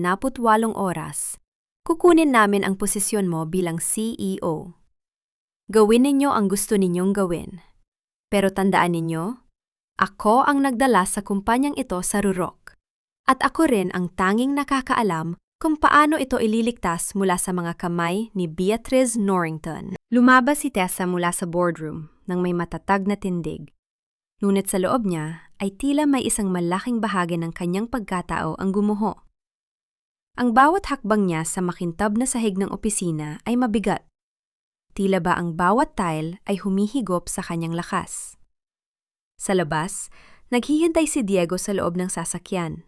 oras, kukunin namin ang posisyon mo bilang CEO. Gawin ninyo ang gusto ninyong gawin. Pero tandaan ninyo, ako ang nagdala sa kumpanyang ito sa rurok. At ako rin ang tanging nakakaalam kung paano ito ililigtas mula sa mga kamay ni Beatrice Norrington. Lumabas si Tessa mula sa boardroom nang may matatag na tindig. Ngunit sa loob niya ay tila may isang malaking bahagi ng kanyang pagkatao ang gumuho. Ang bawat hakbang niya sa makintab na sahig ng opisina ay mabigat. Tila ba ang bawat tile ay humihigop sa kanyang lakas. Sa labas, naghihintay si Diego sa loob ng sasakyan.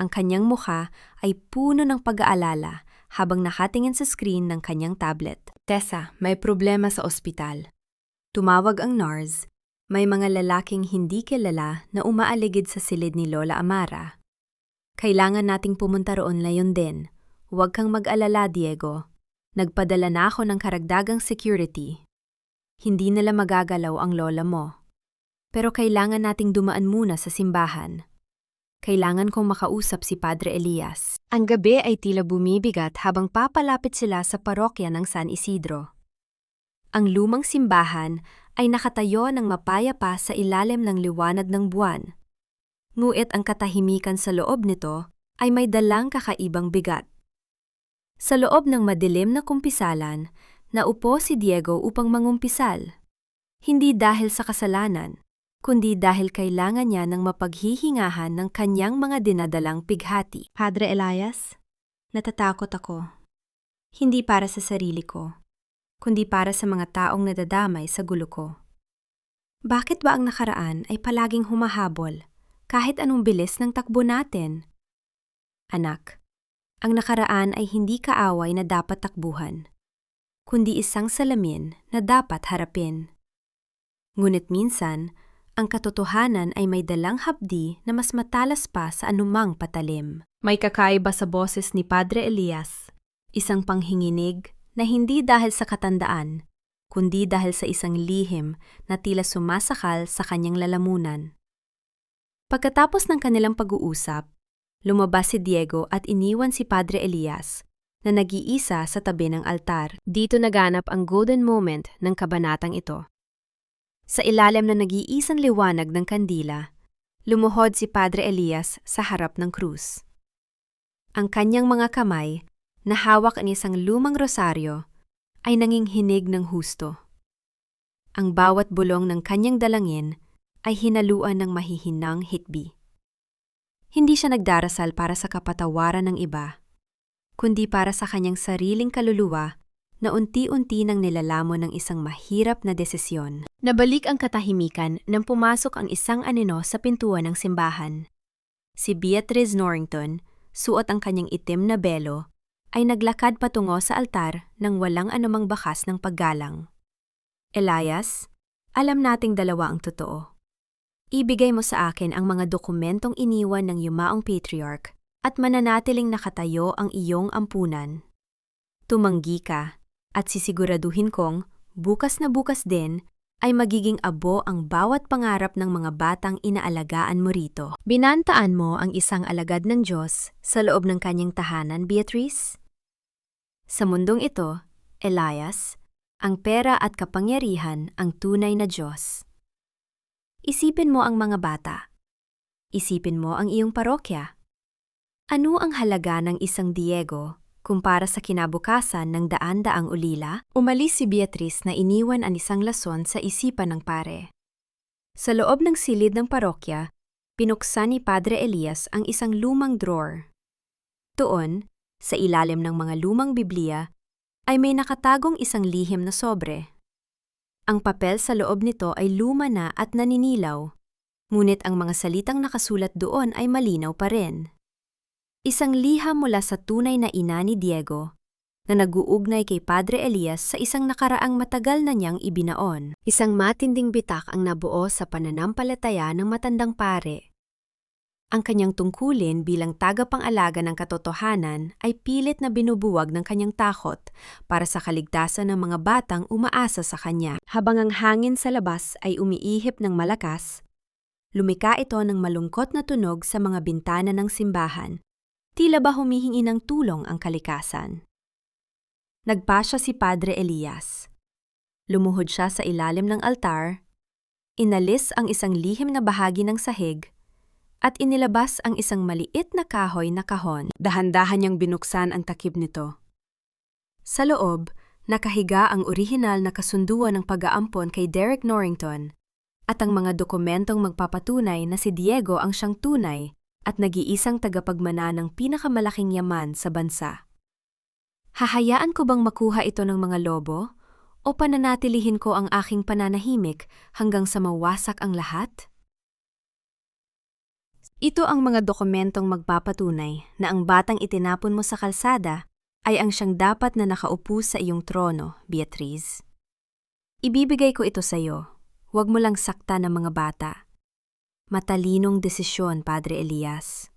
Ang kanyang mukha ay puno ng pag-aalala habang nakatingin sa screen ng kanyang tablet. Tessa, may problema sa ospital. Tumawag ang NARS. May mga lalaking hindi kilala na umaaligid sa silid ni Lola Amara. Kailangan nating pumunta roon ngayon din. Huwag kang mag-alala, Diego. Nagpadala na ako ng karagdagang security. Hindi nila magagalaw ang lola mo. Pero kailangan nating dumaan muna sa simbahan. Kailangan kong makausap si Padre Elias. Ang gabi ay tila bumibigat habang papalapit sila sa parokya ng San Isidro. Ang lumang simbahan ay nakatayo ng mapayapa sa ilalim ng liwanag ng buwan. Ngunit ang katahimikan sa loob nito ay may dalang kakaibang bigat. Sa loob ng madilim na kumpisalan, naupo si Diego upang mangumpisal. Hindi dahil sa kasalanan, kundi dahil kailangan niya ng mapaghihingahan ng kanyang mga dinadalang pighati. Padre Elias, natatakot ako. Hindi para sa sarili ko, kundi para sa mga taong nadadamay sa gulo ko. Bakit ba ang nakaraan ay palaging humahabol, kahit anong bilis ng takbo natin? Anak, ang nakaraan ay hindi kaaway na dapat takbuhan, kundi isang salamin na dapat harapin. Ngunit minsan, ang katotohanan ay may dalang hapdi na mas matalas pa sa anumang patalim. May kakaiba sa boses ni Padre Elias, isang panghinginig na hindi dahil sa katandaan, kundi dahil sa isang lihim na tila sumasakal sa kanyang lalamunan. Pagkatapos ng kanilang pag-uusap, lumabas si Diego at iniwan si Padre Elias na nag-iisa sa tabi ng altar. Dito naganap ang golden moment ng kabanatang ito. Sa ilalim na nag-iisang liwanag ng kandila, lumuhod si Padre Elias sa harap ng krus. Ang kanyang mga kamay, na hawak ang isang lumang rosaryo, ay nanginghinig ng husto. Ang bawat bulong ng kanyang dalangin ay hinaluan ng mahihinang hitbi. Hindi siya nagdarasal para sa kapatawaran ng iba, kundi para sa kanyang sariling kaluluwa na unti-unti nang nilalamon ng isang mahirap na desisyon. Nabalik ang katahimikan nang pumasok ang isang anino sa pintuan ng simbahan. Si Beatrice Norrington, suot ang kanyang itim na belo, ay naglakad patungo sa altar nang walang anumang bakas ng paggalang. Elias, alam nating dalawa ang totoo. Ibigay mo sa akin ang mga dokumentong iniwan ng yumaong patriarch at mananatiling nakatayo ang iyong ampunan. Tumanggi ka at sisiguraduhin kong bukas na bukas din ay magiging abo ang bawat pangarap ng mga batang inaalagaan mo rito. Binantaan mo ang isang alagad ng Diyos sa loob ng kanyang tahanan, Beatrice? Sa mundong ito, Elias, ang pera at kapangyarihan ang tunay na Diyos. Isipin mo ang mga bata. Isipin mo ang iyong parokya. Ano ang halaga ng isang Diego kumpara sa kinabukasan ng daan-daang ulila? Umalis si Beatrice na iniwan ang isang lason sa isipan ng pare. Sa loob ng silid ng parokya, pinuksan ni Padre Elias ang isang lumang drawer. Doon, sa ilalim ng mga lumang Biblia, ay may nakatagong isang lihim na sobre. Ang papel sa loob nito ay luma na at naninilaw, ngunit ang mga salitang nakasulat doon ay malinaw pa rin. Isang liham mula sa tunay na ina ni Diego na nag-uugnay kay Padre Elias sa isang nakaraang matagal na niyang ibinaon. Isang matinding bitak ang nabuo sa pananampalataya ng matandang pare. Ang kanyang tungkulin bilang tagapang-alaga ng katotohanan ay pilit na binubuwag ng kanyang takot para sa kaligtasan ng mga batang umaasa sa kanya. Habang ang hangin sa labas ay umiihip ng malakas, lumika ito ng malungkot na tunog sa mga bintana ng simbahan. Tila ba humihingi ng tulong ang kalikasan? Nagpasya si Padre Elias. Lumuhod siya sa ilalim ng altar, inalis ang isang lihim na bahagi ng sahig, at inilabas ang isang maliit na kahoy na kahon. Dahan-dahan niyang binuksan ang takip nito. Sa loob, nakahiga ang orihinal na kasunduan ng pag-aampon kay Derek Norrington at ang mga dokumentong magpapatunay na si Diego ang siyang tunay at nag-iisang tagapagmana ng pinakamalaking yaman sa bansa. Hahayaan ko bang makuha ito ng mga lobo o pananatilihin ko ang aking pananahimik hanggang sa mawasak ang lahat? Ito ang mga dokumentong magpapatunay na ang batang itinapon mo sa kalsada ay ang siyang dapat na nakaupo sa iyong trono, Beatriz. Ibibigay ko ito sa iyo. Huwag mo lang sakta ng mga bata. Matalinong desisyon, Padre Elias.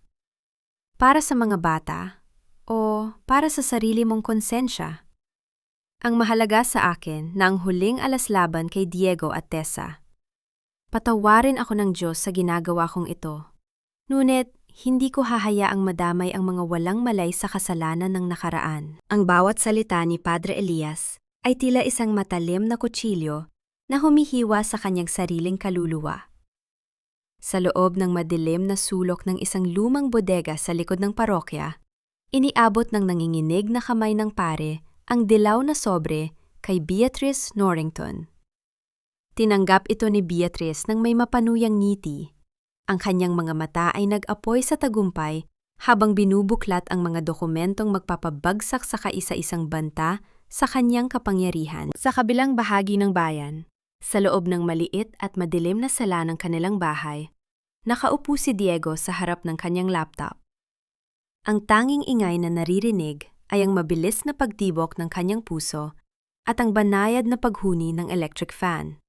Para sa mga bata o para sa sarili mong konsensya. Ang mahalaga sa akin na ang huling alas laban kay Diego at Tessa. Patawarin ako ng Diyos sa ginagawa kong ito. Ngunit, hindi ko hahayaang madamay ang mga walang malay sa kasalanan ng nakaraan. Ang bawat salita ni Padre Elias ay tila isang matalim na kutsilyo na humihiwa sa kanyang sariling kaluluwa. Sa loob ng madilim na sulok ng isang lumang bodega sa likod ng parokya, iniabot ng nanginginig na kamay ng pare ang dilaw na sobre kay Beatrice Norrington. Tinanggap ito ni Beatrice ng may mapanuyang ngiti. Ang kanyang mga mata ay nag-apoy sa tagumpay habang binubuklat ang mga dokumentong magpapabagsak sa kaisa-isang banta sa kanyang kapangyarihan. Sa kabilang bahagi ng bayan, sa loob ng maliit at madilim na sala ng kanilang bahay, nakaupo si Diego sa harap ng kanyang laptop. Ang tanging ingay na naririnig ay ang mabilis na pagtibok ng kanyang puso at ang banayad na paghuni ng electric fan.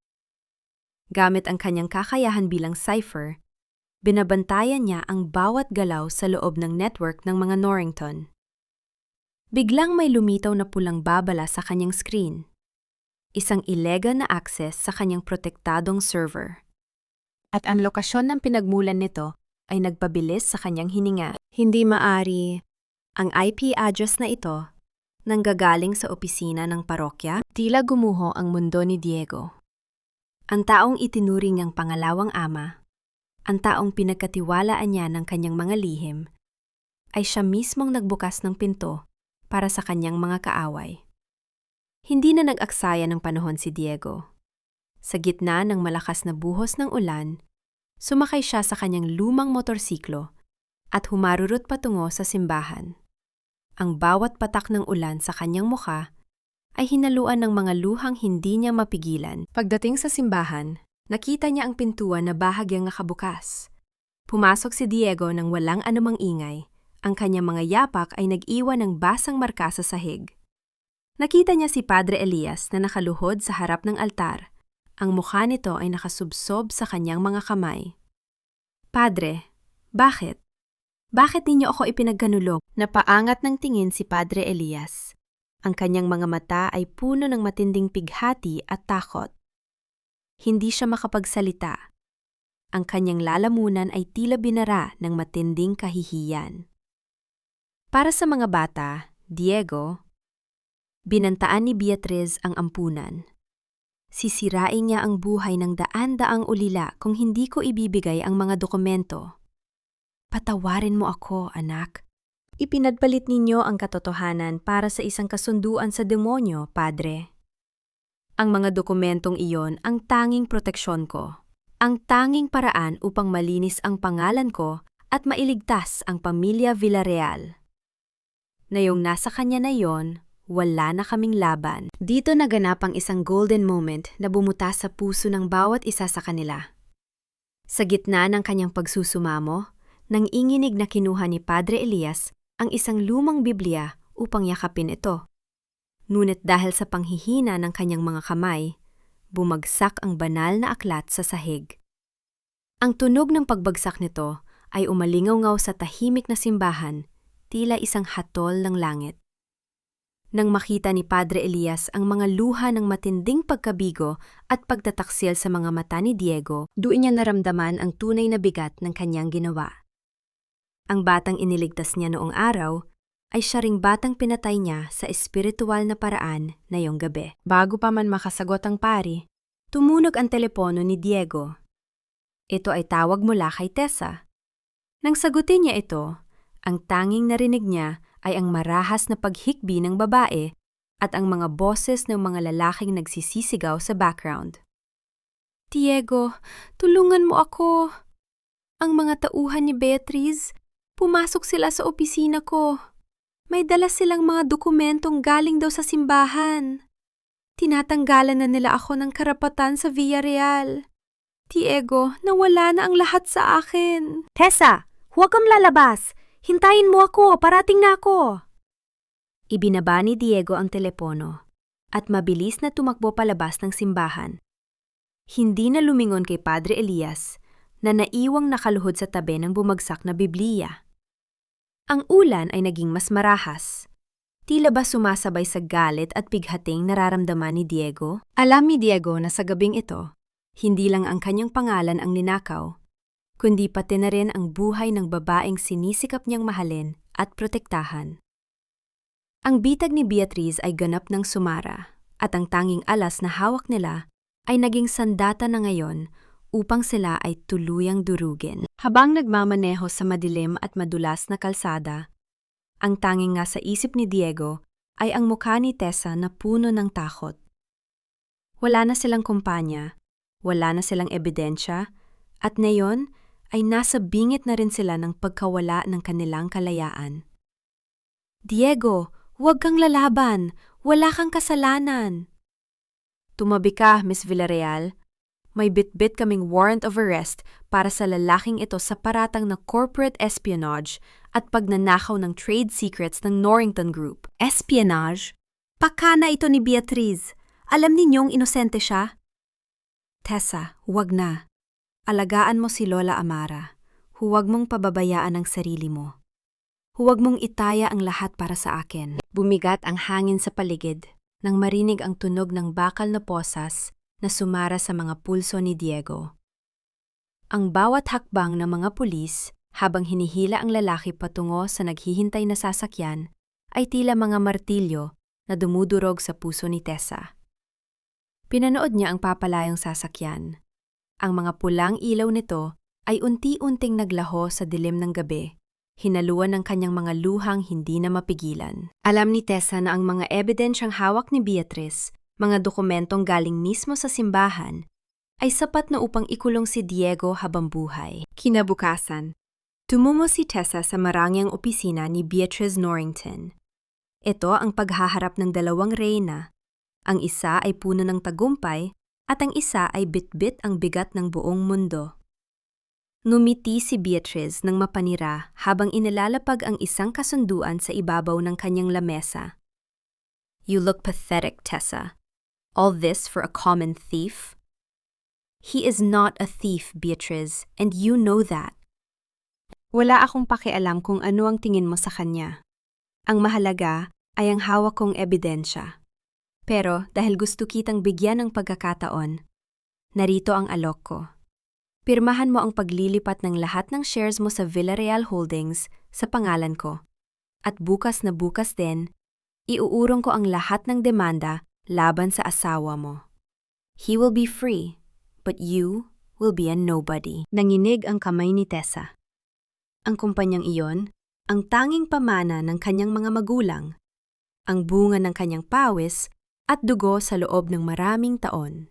Gamit ang kanyang kakayahan bilang cipher, binabantayan niya ang bawat galaw sa loob ng network ng mga Norrington. Biglang may lumitaw na pulang babala sa kanyang screen. Isang illegal na access sa kanyang protektadong server. At ang lokasyon ng pinagmulan nito ay nagpabilis sa kanyang hininga. Hindi maari. Ang IP address na ito, nanggagaling sa opisina ng parokya, tila gumuho ang mundo ni Diego. Ang taong itinuring niyang pangalawang ama, ang taong pinagkatiwalaan niya ng kanyang mga lihim, ay siya mismong nagbukas ng pinto para sa kanyang mga kaaway. Hindi na nag-aksaya ng panahon si Diego. Sa gitna ng malakas na buhos ng ulan, sumakay siya sa kanyang lumang motorsiklo at humarurot patungo sa simbahan. Ang bawat patak ng ulan sa kanyang mukha ay hinaluan ng mga luhang hindi niya mapigilan. Pagdating sa simbahan, nakita niya ang pintuan na bahagyang nakabukas. Pumasok si Diego nang walang anumang ingay. Ang kanyang mga yapak ay nag-iwan ng basang marka sa sahig. Nakita niya si Padre Elias na nakaluhod sa harap ng altar. Ang mukha nito ay nakasubsob sa kanyang mga kamay. Padre, bakit? Bakit ninyo ako ipinagganulog? Napaangat ng tingin si Padre Elias. Ang kanyang mga mata ay puno ng matinding pighati at takot. Hindi siya makapagsalita. Ang kanyang lalamunan ay tila binara ng matinding kahihiyan. Para sa mga bata, Diego, binantaan ni Beatriz ang ampunan. Sisirain niya ang buhay ng daan-daang ulila kung hindi ko ibibigay ang mga dokumento. Patawarin mo ako, anak. Ipinagpalit ninyo ang katotohanan para sa isang kasunduan sa demonyo, Padre. Ang mga dokumentong iyon ang tanging proteksyon ko. Ang tanging paraan upang malinis ang pangalan ko at mailigtas ang pamilya Villarreal. Ngayong nasa kanya na yon, wala na kaming laban. Dito naganap ang isang golden moment na bumuta sa puso ng bawat isa sa kanila. Sa gitna ng kanyang pagsusumamo, nang inginig na kinuha ni Padre Elias ang isang lumang Biblia upang yakapin ito. Ngunit dahil sa panghihina ng kanyang mga kamay, bumagsak ang banal na aklat sa sahig. Ang tunog ng pagbagsak nito ay umalingaw-ngaw sa tahimik na simbahan, tila isang hatol ng langit. Nang makita ni Padre Elias ang mga luha ng matinding pagkabigo at pagtataksil sa mga mata ni Diego, doon niya naramdaman ang tunay na bigat ng kanyang ginawa. Ang batang iniligtas niya noong araw ay siya ring batang pinatay niya sa espiritual na paraan na yung gabi. Bago pa man makasagot ang pari, tumunog ang telepono ni Diego. Ito ay tawag mula kay Tessa. Nang sagutin niya ito, ang tanging narinig niya ay ang marahas na paghikbi ng babae at ang mga boses ng mga lalaking nagsisisigaw sa background. Diego, tulungan mo ako. Ang mga tauhan ni Beatriz, pumasok sila sa opisina ko. May dala silang mga dokumentong galing daw sa simbahan. Tinatanggalan na nila ako ng karapatan sa Villarreal. Diego, nawala na ang lahat sa akin. Tessa, huwag kang lalabas. Hintayin mo ako, parating na ako. Ibinaba ni Diego ang telepono at mabilis na tumakbo palabas ng simbahan. Hindi na lumingon kay Padre Elias na naiwang nakaluhod sa tabi ng bumagsak na Biblia. Ang ulan ay naging mas marahas. Tila ba sumasabay sa galit at pighating nararamdaman ni Diego? Alam ni Diego na sa gabing ito, hindi lang ang kanyang pangalan ang ninakaw, kundi pati na rin ang buhay ng babaeng sinisikap niyang mahalin at protektahan. Ang bitag ni Beatriz ay ganap ng sumara at ang tanging alas na hawak nila ay naging sandata na ngayon upang sila ay tuluyang durugin. Habang nagmamaneho sa madilim at madulas na kalsada, ang tanging nga sa isip ni Diego ay ang mukha ni Tessa na puno ng takot. Wala na silang kumpanya, wala na silang ebidensya, at ngayon ay nasa bingit na rin sila ng pagkawala ng kanilang kalayaan. Diego, huwag kang lalaban, wala kang kasalanan. Tumabi ka, Miss Villarreal. May bitbit kaming warrant of arrest para sa lalaking ito sa paratang na corporate espionage at pagnanakaw ng trade secrets ng Norrington Group. Espionage? Pakana ito ni Beatriz. Alam ninyong inosente siya? Tessa, huwag na. Alagaan mo si Lola Amara. Huwag mong pababayaan ang sarili mo. Huwag mong itaya ang lahat para sa akin. Bumigat ang hangin sa paligid nang marinig ang tunog ng bakal na posas na sumara sa mga pulso ni Diego. Ang bawat hakbang ng mga pulis habang hinihila ang lalaki patungo sa naghihintay na sasakyan ay tila mga martilyo na dumudurog sa puso ni Tessa. Pinanood niya ang papalayong sasakyan. Ang mga pulang ilaw nito ay unti-unting naglaho sa dilim ng gabi, hinaluan ng kanyang mga luhang hindi na mapigilan. Alam ni Tessa na ang mga ebidensyang hawak ni Beatriz, mga dokumentong galing mismo sa simbahan, ay sapat na upang ikulong si Diego habang buhay. Kinabukasan, tumungo si Tessa sa marangyang opisina ni Beatriz Norrington. Ito ang paghaharap ng dalawang reyna. Ang isa ay puno ng tagumpay at ang isa ay bitbit ang bigat ng buong mundo. Numiti si Beatriz ng mapanira habang inilalapag ang isang kasunduan sa ibabaw ng kanyang lamesa. You look pathetic, Tessa. All this for a common thief? He is not a thief, Beatriz, and you know that. Wala akong pakialam kung ano ang tingin mo sa kanya. Ang mahalaga ay ang hawak kong ebidensya. Pero dahil gusto kitang bigyan ng pagkakataon, narito ang alok ko. Pirmahan mo ang paglilipat ng lahat ng shares mo sa Villarreal Holdings sa pangalan ko. At bukas na bukas din, iuurong ko ang lahat ng demanda laban sa asawa mo. He will be free, but you will be a nobody. Nanginig ang kamay ni Tessa. Ang kumpanyang iyon, ang tanging pamana ng kanyang mga magulang, ang bunga ng kanyang pawis at dugo sa loob ng maraming taon.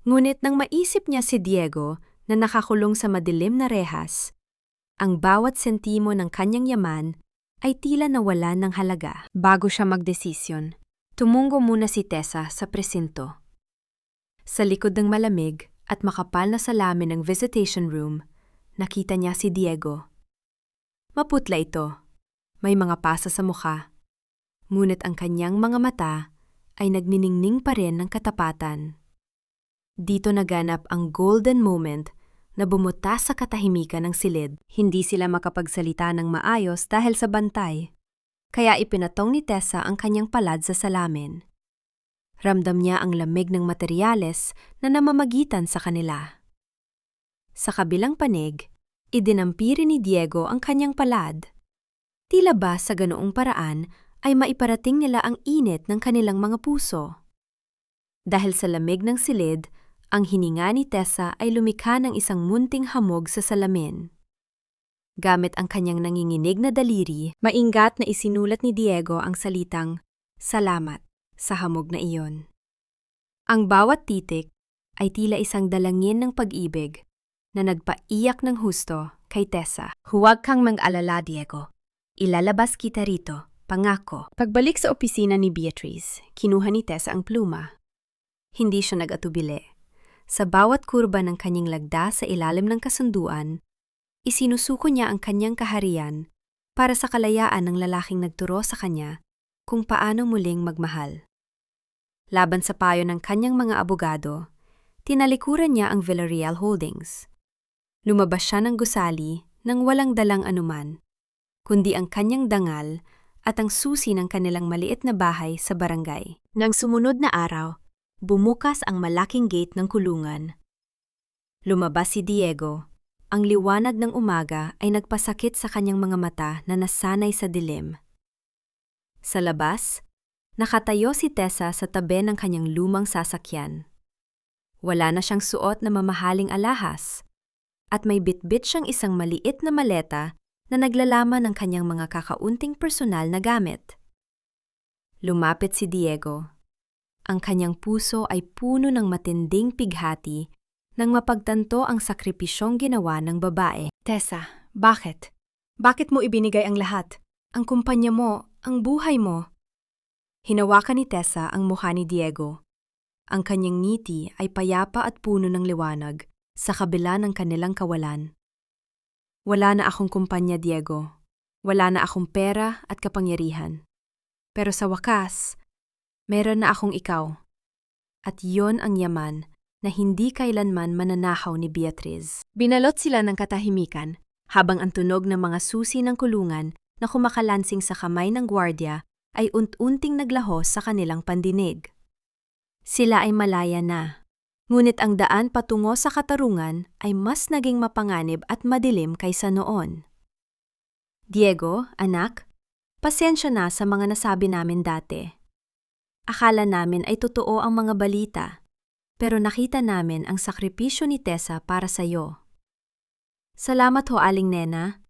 Ngunit nang maisip niya si Diego na nakakulong sa madilim na rehas, ang bawat sentimo ng kanyang yaman ay tila nawalan ng halaga. Bago siya magdesisyon, tumungo muna si Tessa sa presinto. Sa likod ng malamig at makapal na salamin ng visitation room, nakita niya si Diego. Maputla ito, may mga pasa sa mukha, ngunit ang kanyang mga mata ay nagniningning pa rin ng katapatan. Dito naganap ang golden moment na bumuta sa katahimikan ng silid. Hindi sila makapagsalita ng maayos dahil sa bantay. Kaya ipinatong ni Tessa ang kanyang palad sa salamin. Ramdam niya ang lamig ng materyales na namamagitan sa kanila. Sa kabilang panig, idinampiri ni Diego ang kanyang palad. Tila ba sa ganoong paraan ay maiparating nila ang init ng kanilang mga puso. Dahil sa lamig ng silid, ang hininga ni Tessa ay lumikha ng isang munting hamog sa salamin. Gamit ang kanyang nanginginig na daliri, maingat na isinulat ni Diego ang salitang, "Salamat," sa hamog na iyon. Ang bawat titik ay tila isang dalangin ng pag-ibig na nagpaiyak ng husto kay Tessa. "Huwag kang mag-alala, Diego. Ilalabas kita rito, pangako." Pagbalik sa opisina ni Beatriz, kinuha ni Tessa ang pluma. Hindi siya nag-atubili. Sa bawat kurba ng kanyang lagda sa ilalim ng kasunduan, isinusuko niya ang kanyang kaharian para sa kalayaan ng lalaking nagturo sa kanya kung paano muling magmahal. Laban sa payo ng kanyang mga abogado, tinalikuran niya ang Villarreal Holdings. Lumabas siya ng gusali nang walang dalang anuman, kundi ang kanyang dangal at ang susi ng kanilang maliit na bahay sa barangay. Nang sumunod na araw, bumukas ang malaking gate ng kulungan. Lumabas si Diego. Ang liwanag ng umaga ay nagpasakit sa kanyang mga mata na nasanay sa dilim. Sa labas, nakatayo si Tessa sa tabi ng kanyang lumang sasakyan. Wala na siyang suot na mamahaling alahas, at may bitbit siyang isang maliit na maleta na naglalaman ng kanyang mga kakaunting personal na gamit. Lumapit si Diego. Ang kanyang puso ay puno ng matinding pighati nang mapagtanto ang sakripisyong ginawa ng babae. Tessa, bakit? Bakit mo ibinigay ang lahat? Ang kumpanya mo, ang buhay mo. Hinawakan ni Tessa ang mukha ni Diego. Ang kanyang ngiti ay payapa at puno ng liwanag sa kabila ng kanilang kawalan. Wala na akong kumpanya, Diego. Wala na akong pera at kapangyarihan. Pero sa wakas, meron na akong ikaw. At yon ang yaman na hindi kailanman mananahaw ni Beatriz. Binalot sila ng katahimikan habang ang tunog ng mga susi ng kulungan na kumakalansing sa kamay ng gwardya ay unti-unting naglahos sa kanilang pandinig. Sila ay malaya na, ngunit ang daan patungo sa katarungan ay mas naging mapanganib at madilim kaysa noon. Diego, anak, pasensya na sa mga nasabi namin dati. Akala namin ay totoo ang mga balita, pero nakita namin ang sakripisyo ni Tessa para sa iyo. Salamat ho, Aling Nena.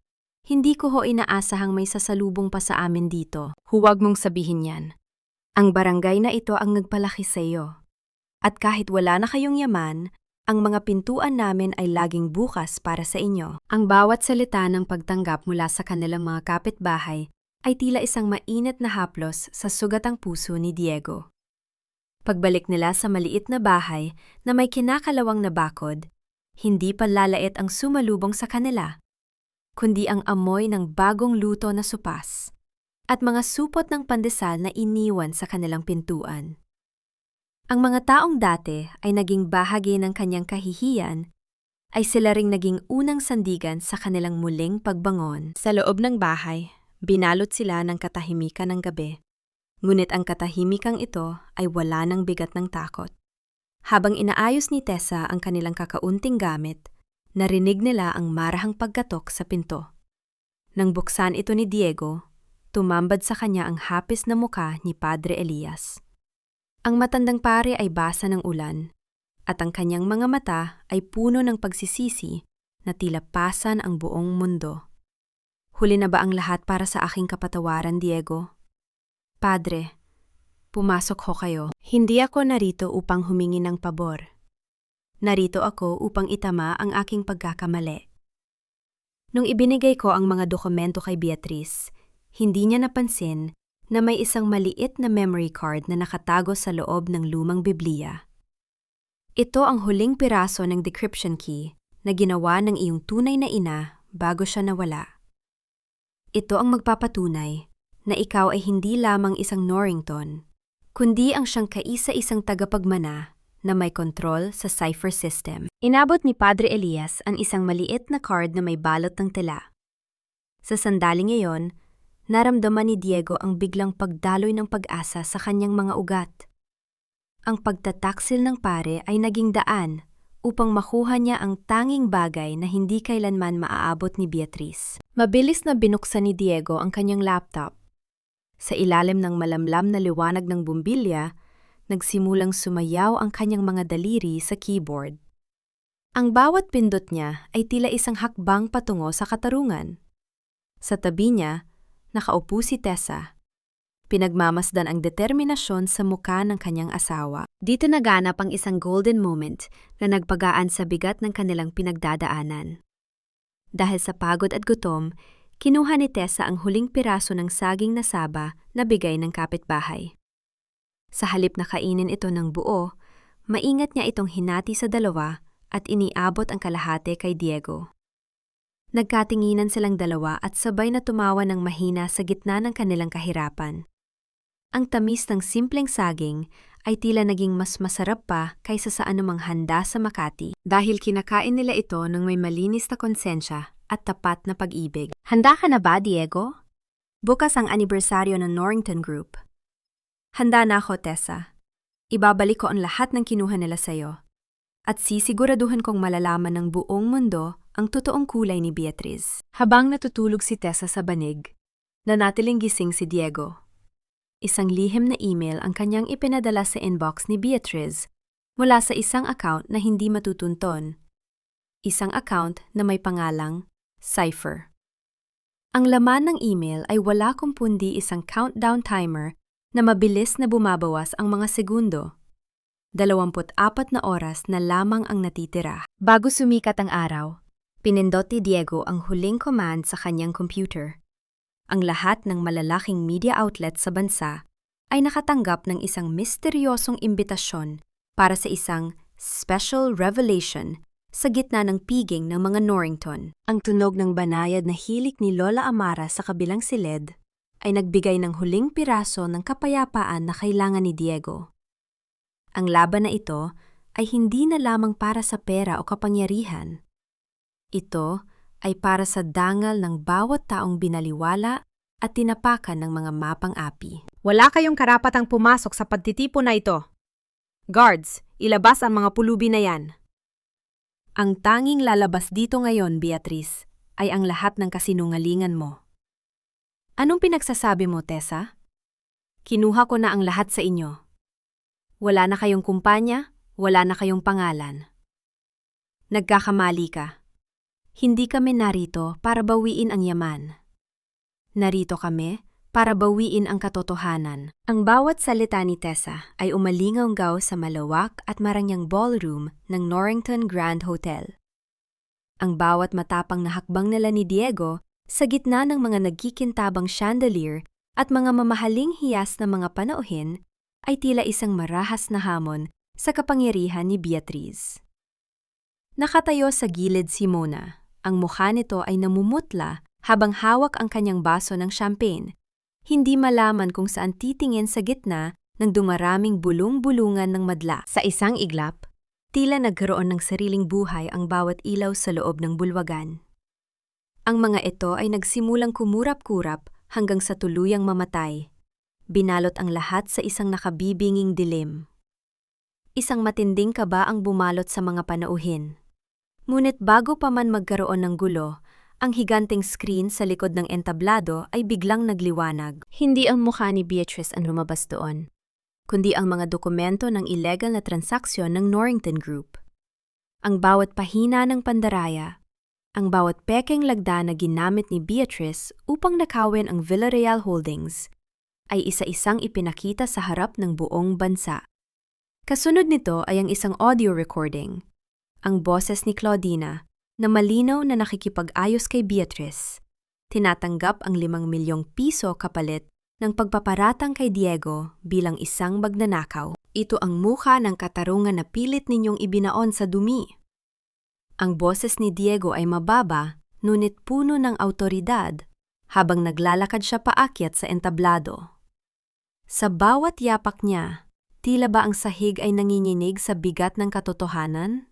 Hindi ko ho inaasahang may sasalubong pa sa amin dito. Huwag mong sabihin yan. Ang barangay na ito ang nagpalaki sa iyo. At kahit wala na kayong yaman, ang mga pintuan namin ay laging bukas para sa inyo. Ang bawat salita ng pagtanggap mula sa kanilang mga kapitbahay ay tila isang mainit na haplos sa sugatang puso ni Diego. Pagbalik nila sa maliit na bahay na may kinakalawang na bakod, hindi panlalait ang sumalubong sa kanila, kundi ang amoy ng bagong luto na supas at mga supot ng pandesal na iniwan sa kanilang pintuan. Ang mga taong dati ay naging bahagi ng kanyang kahihiyan, ay sila ring naging unang sandigan sa kanilang muling pagbangon. Sa loob ng bahay, binalot sila ng katahimikan ng gabi. Ngunit ang katahimikang ito ay wala ng bigat ng takot. Habang inaayos ni Tessa ang kanilang kakaunting gamit, narinig nila ang marahang pagkatok sa pinto. Nang buksan ito ni Diego, tumambad sa kanya ang hapis na muka ni Padre Elias. Ang matandang pare ay basa ng ulan, at ang kanyang mga mata ay puno ng pagsisisi na tila pasan ang buong mundo. Huli na ba ang lahat para sa aking kapatawaran, Diego? Padre, pumasok ho kayo. Hindi ako narito upang humingi ng pabor. Narito ako upang itama ang aking pagkakamali. Nung ibinigay ko ang mga dokumento kay Beatriz, hindi niya napansin na may isang maliit na memory card na nakatago sa loob ng lumang Biblia. Ito ang huling piraso ng decryption key na ginawa ng iyong tunay na ina bago siya nawala. Ito ang magpapatunay na ikaw ay hindi lamang isang Norrington, kundi ang siyang kaisa-isang tagapagmana na may kontrol sa cipher system. Inabot ni Padre Elias ang isang maliit na card na may balot ng tela. Sa sandaling iyon, naramdaman ni Diego ang biglang pagdaloy ng pag-asa sa kanyang mga ugat. Ang pagtataksil ng pare ay naging daan upang makuha niya ang tanging bagay na hindi kailanman maaabot ni Beatriz. Mabilis na binuksan ni Diego ang kanyang laptop. Sa ilalim ng malamlam na liwanag ng bumbilya, nagsimulang sumayaw ang kanyang mga daliri sa keyboard. Ang bawat pindot niya ay tila isang hakbang patungo sa katarungan. Sa tabi niya, nakaupo si Tessa. Pinagmamasdan ang determinasyon sa muka ng kanyang asawa. Dito naganap ang isang golden moment na nagpagaan sa bigat ng kanilang pinagdadaanan. Dahil sa pagod at gutom, kinuha ni Tessa ang huling piraso ng saging na saba na bigay ng kapitbahay. Sa halip na kainin ito ng buo, Maingat niya itong hinati sa dalawa at iniabot ang kalahati kay Diego. Nagkatinginan silang dalawa at sabay na tumawa ng mahina sa gitna ng kanilang kahirapan. Ang tamis ng simpleng saging ay tila naging mas masarap pa kaysa sa anumang handa sa Makati dahil kinakain nila ito ng may malinis na konsensya at tapat na pag-ibig. Handa ka na ba, Diego? Bukas ang anibersaryo ng Norrington Group. Handa na ako, Tessa. Ibabalik ko ang lahat ng kinuha nila sa'yo. At sisiguraduhan kong malalaman ng buong mundo ang totoong kulay ni Beatriz. Habang natutulog si Tessa sa banig, nanatiling gising si Diego. Isang lihim na email ang kanyang ipinadala sa inbox ni Beatriz mula sa isang account na hindi matutunton. Isang account na may pangalang Cypher. Ang laman ng email ay wala kundi isang countdown timer na mabilis na bumabawas ang mga segundo. 24 na oras na lamang ang natitira. Bago sumikat ang araw, pinindot ni Diego ang huling command sa kanyang computer. Ang lahat ng malalaking media outlets sa bansa ay nakatanggap ng isang misteryosong imbitasyon para sa isang special revelation sa gitna ng piging ng mga Norrington. Ang tunog ng banayad na hilik ni Lola Amara sa kabilang silid ay nagbigay ng huling piraso ng kapayapaan na kailangan ni Diego. Ang laban na ito ay hindi na lamang para sa pera o kapangyarihan. Ito ay para sa dangal ng bawat taong binaliwala at tinapakan ng mga mapang api. Wala kayong karapatang pumasok sa pagtitipon na ito. Guards, ilabas ang mga pulubi na yan. Ang tanging lalabas dito ngayon, Beatriz, ay ang lahat ng kasinungalingan mo. Anong pinagsasabi mo, Tessa? Kinuha ko na ang lahat sa inyo. Wala na kayong kumpanya, wala na kayong pangalan. Nagkakamali ka. Hindi kami narito para bawiin ang yaman. Narito kami para bawiin ang katotohanan. Ang bawat salita ni Tessa ay umalingaw sa malawak at marangyang ballroom ng Norrington Grand Hotel. Ang bawat matapang na hakbang nila ni Diego sa gitna ng mga nagkikintabang chandelier at mga mamahaling hiyas na mga panauhin ay tila isang marahas na hamon sa kapangyarihan ni Beatriz. Nakatayo sa gilid si Mona. Ang mukha nito ay namumutla habang hawak ang kanyang baso ng champagne. Hindi malaman kung saan titingin sa gitna ng dumaraming bulong-bulungan ng madla. Sa isang iglap, tila nagkaroon ng sariling buhay ang bawat ilaw sa loob ng bulwagan. Ang mga ito ay nagsimulang kumurap-kurap hanggang sa tuluyang mamatay. Binalot ang lahat sa isang nakabibinging dilim. Isang matinding kaba ang bumalot sa mga panauhin. Ngunit bago pa man magkaroon ng gulo, ang higanting screen sa likod ng entablado ay biglang nagliwanag. Hindi ang mukha ni Beatriz ang lumabas doon, kundi ang mga dokumento ng illegal na transaksyon ng Norrington Group. Ang bawat pahina ng pandaraya, ang bawat pekeng lagda na ginamit ni Beatriz upang nakawin ang Villarreal Holdings, ay isa-isang ipinakita sa harap ng buong bansa. Kasunod nito ay ang isang audio recording, ang boses ni Claudina na malinaw na nakikipag-ayos kay Beatriz. Tinatanggap ang 5 milyong piso kapalit ng pagpaparatang kay Diego bilang isang magnanakaw. Ito ang mukha ng katarungan na pilit ninyong ibinaon sa dumi. Ang boses ni Diego ay mababa, ngunit puno ng awtoridad habang naglalakad siya paakyat sa entablado. Sa bawat yapak niya, tila ba ang sahig ay nanginginig sa bigat ng katotohanan?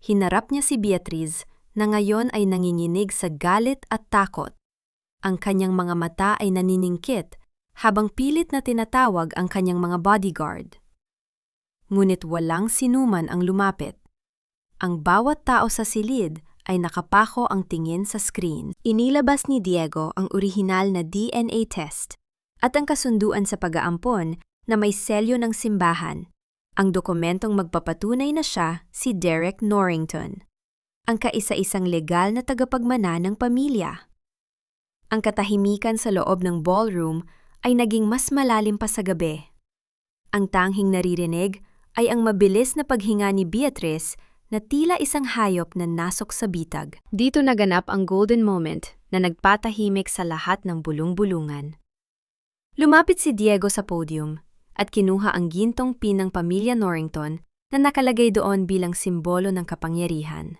Hinarap niya si Beatriz na ngayon ay nanginginig sa galit at takot. Ang kanyang mga mata ay naniningkit habang pilit na tinatawag ang kanyang mga bodyguard. Ngunit walang sinuman ang lumapit. Ang bawat tao sa silid ay nakapako ang tingin sa screen. Inilabas ni Diego ang orihinal na DNA test at ang kasunduan sa pag-aampon na may selyo ng simbahan, ang dokumentong magpapatunay na siya si Derek Norrington, ang kaisa-isang legal na tagapagmana ng pamilya. Ang katahimikan sa loob ng ballroom ay naging mas malalim pa sa gabi. Ang tanghing naririnig ay ang mabilis na paghinga ni Beatriz na tila isang hayop na nasok sa bitag. Dito naganap ang golden moment na nagpatahimik sa lahat ng bulong-bulungan. Lumapit si Diego sa podium at kinuha ang gintong pin ng pamilya Norrington na nakalagay doon bilang simbolo ng kapangyarihan.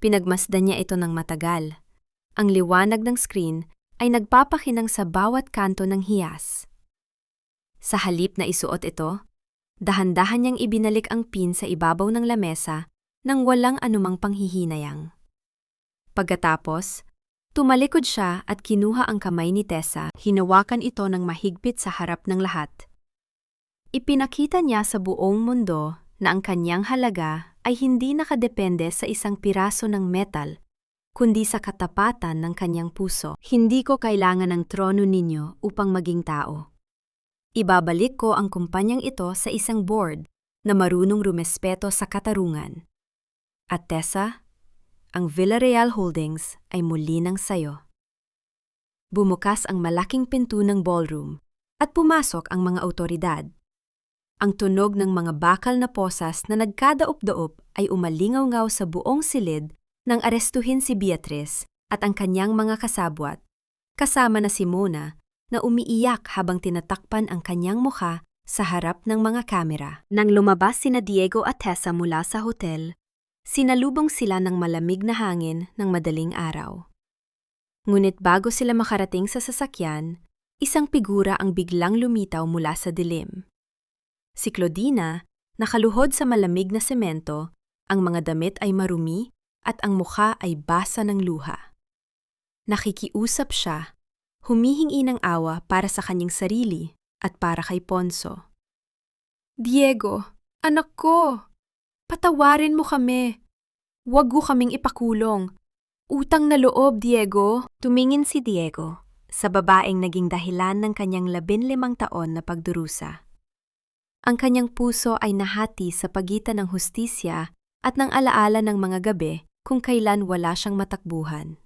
Pinagmasdan niya ito ng matagal. Ang liwanag ng screen ay nagpapakinang sa bawat kanto ng hiyas. Sa halip na isuot ito, dahan-dahan niyang ibinalik ang pin sa ibabaw ng lamesa nang walang anumang panghihinayang. Pagkatapos, tumalikod siya at kinuha ang kamay ni Tessa, hinawakan ito ng mahigpit sa harap ng lahat. Ipinakita niya sa buong mundo na ang kanyang halaga ay hindi nakadepende sa isang piraso ng metal, kundi sa katapatan ng kanyang puso. Hindi ko kailangan ng trono ninyo upang maging tao. Ibabalik ko ang kumpanyang ito sa isang board na marunong rumespeto sa katarungan. At Tessa, ang Villarreal Holdings ay muli ng sayo. Bumukas ang malaking pinto ng ballroom at pumasok ang mga awtoridad. Ang tunog ng mga bakal na posas na nagkadaop-daop ay umalingaw-ngaw sa buong silid nang arestuhin si Beatriz at ang kanyang mga kasabwat, kasama na si Mona na umiiyak habang tinatakpan ang kanyang mukha sa harap ng mga kamera. Nang lumabas sina Diego at Tessa mula sa hotel, sinalubong sila ng malamig na hangin ng madaling araw. Ngunit bago sila makarating sa sasakyan, isang figura ang biglang lumitaw mula sa dilim. Si Claudina, nakaluhod sa malamig na semento, ang mga damit ay marumi at ang mukha ay basa ng luha. Nakikiusap siya, humihingi ng awa para sa kanyang sarili at para kay Ponso. "Diego, anak ko, patawarin mo kami. Huwag mo kaming ipakulong. Utang na loob, Diego." Tumingin si Diego sa babaeng naging dahilan ng kanyang 15 taon na pagdurusa. Ang kanyang puso ay nahati sa pagitan ng hustisya at ng alaala ng mga gabi kung kailan wala siyang matakbuhan.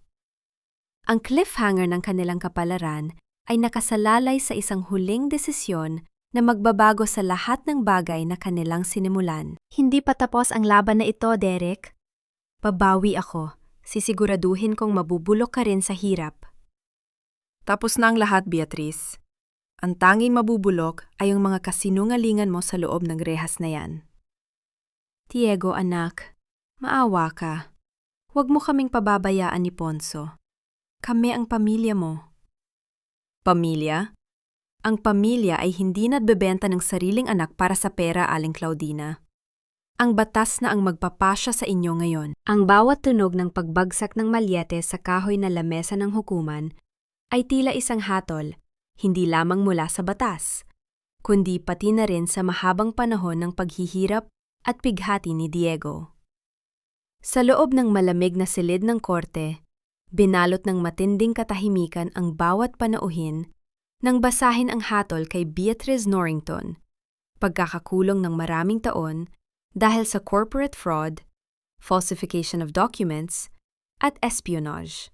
Ang cliffhanger ng kanilang kapalaran ay nakasalalay sa isang huling desisyon na magbabago sa lahat ng bagay na kanilang sinimulan. Hindi pa tapos ang laban na ito, Derek. Babawi ako. Sisiguraduhin kong mabubulok ka rin sa hirap. Tapos na ang lahat, Beatriz. Ang tanging mabubulok ay ang mga kasinungalingan mo sa loob ng rehas na yan. Diego, anak, maawa ka. Huwag mo kaming pababayaan ni Ponso. Kami ang pamilya mo. Pamilya? Ang pamilya ay hindi nagbebenta ng sariling anak para sa pera, Aling Claudina. Ang batas na ang magpapasya sa inyo ngayon. Ang bawat tunog ng pagbagsak ng malyete sa kahoy na lamesa ng hukuman ay tila isang hatol, hindi lamang mula sa batas, kundi pati na rin sa mahabang panahon ng paghihirap at pighati ni Diego. Sa loob ng malamig na silid ng korte, binalot ng matinding katahimikan ang bawat panauhin nang basahin ang hatol kay Beatriz Norrington, pagkakakulong ng maraming taon dahil sa corporate fraud, falsification of documents, at espionage.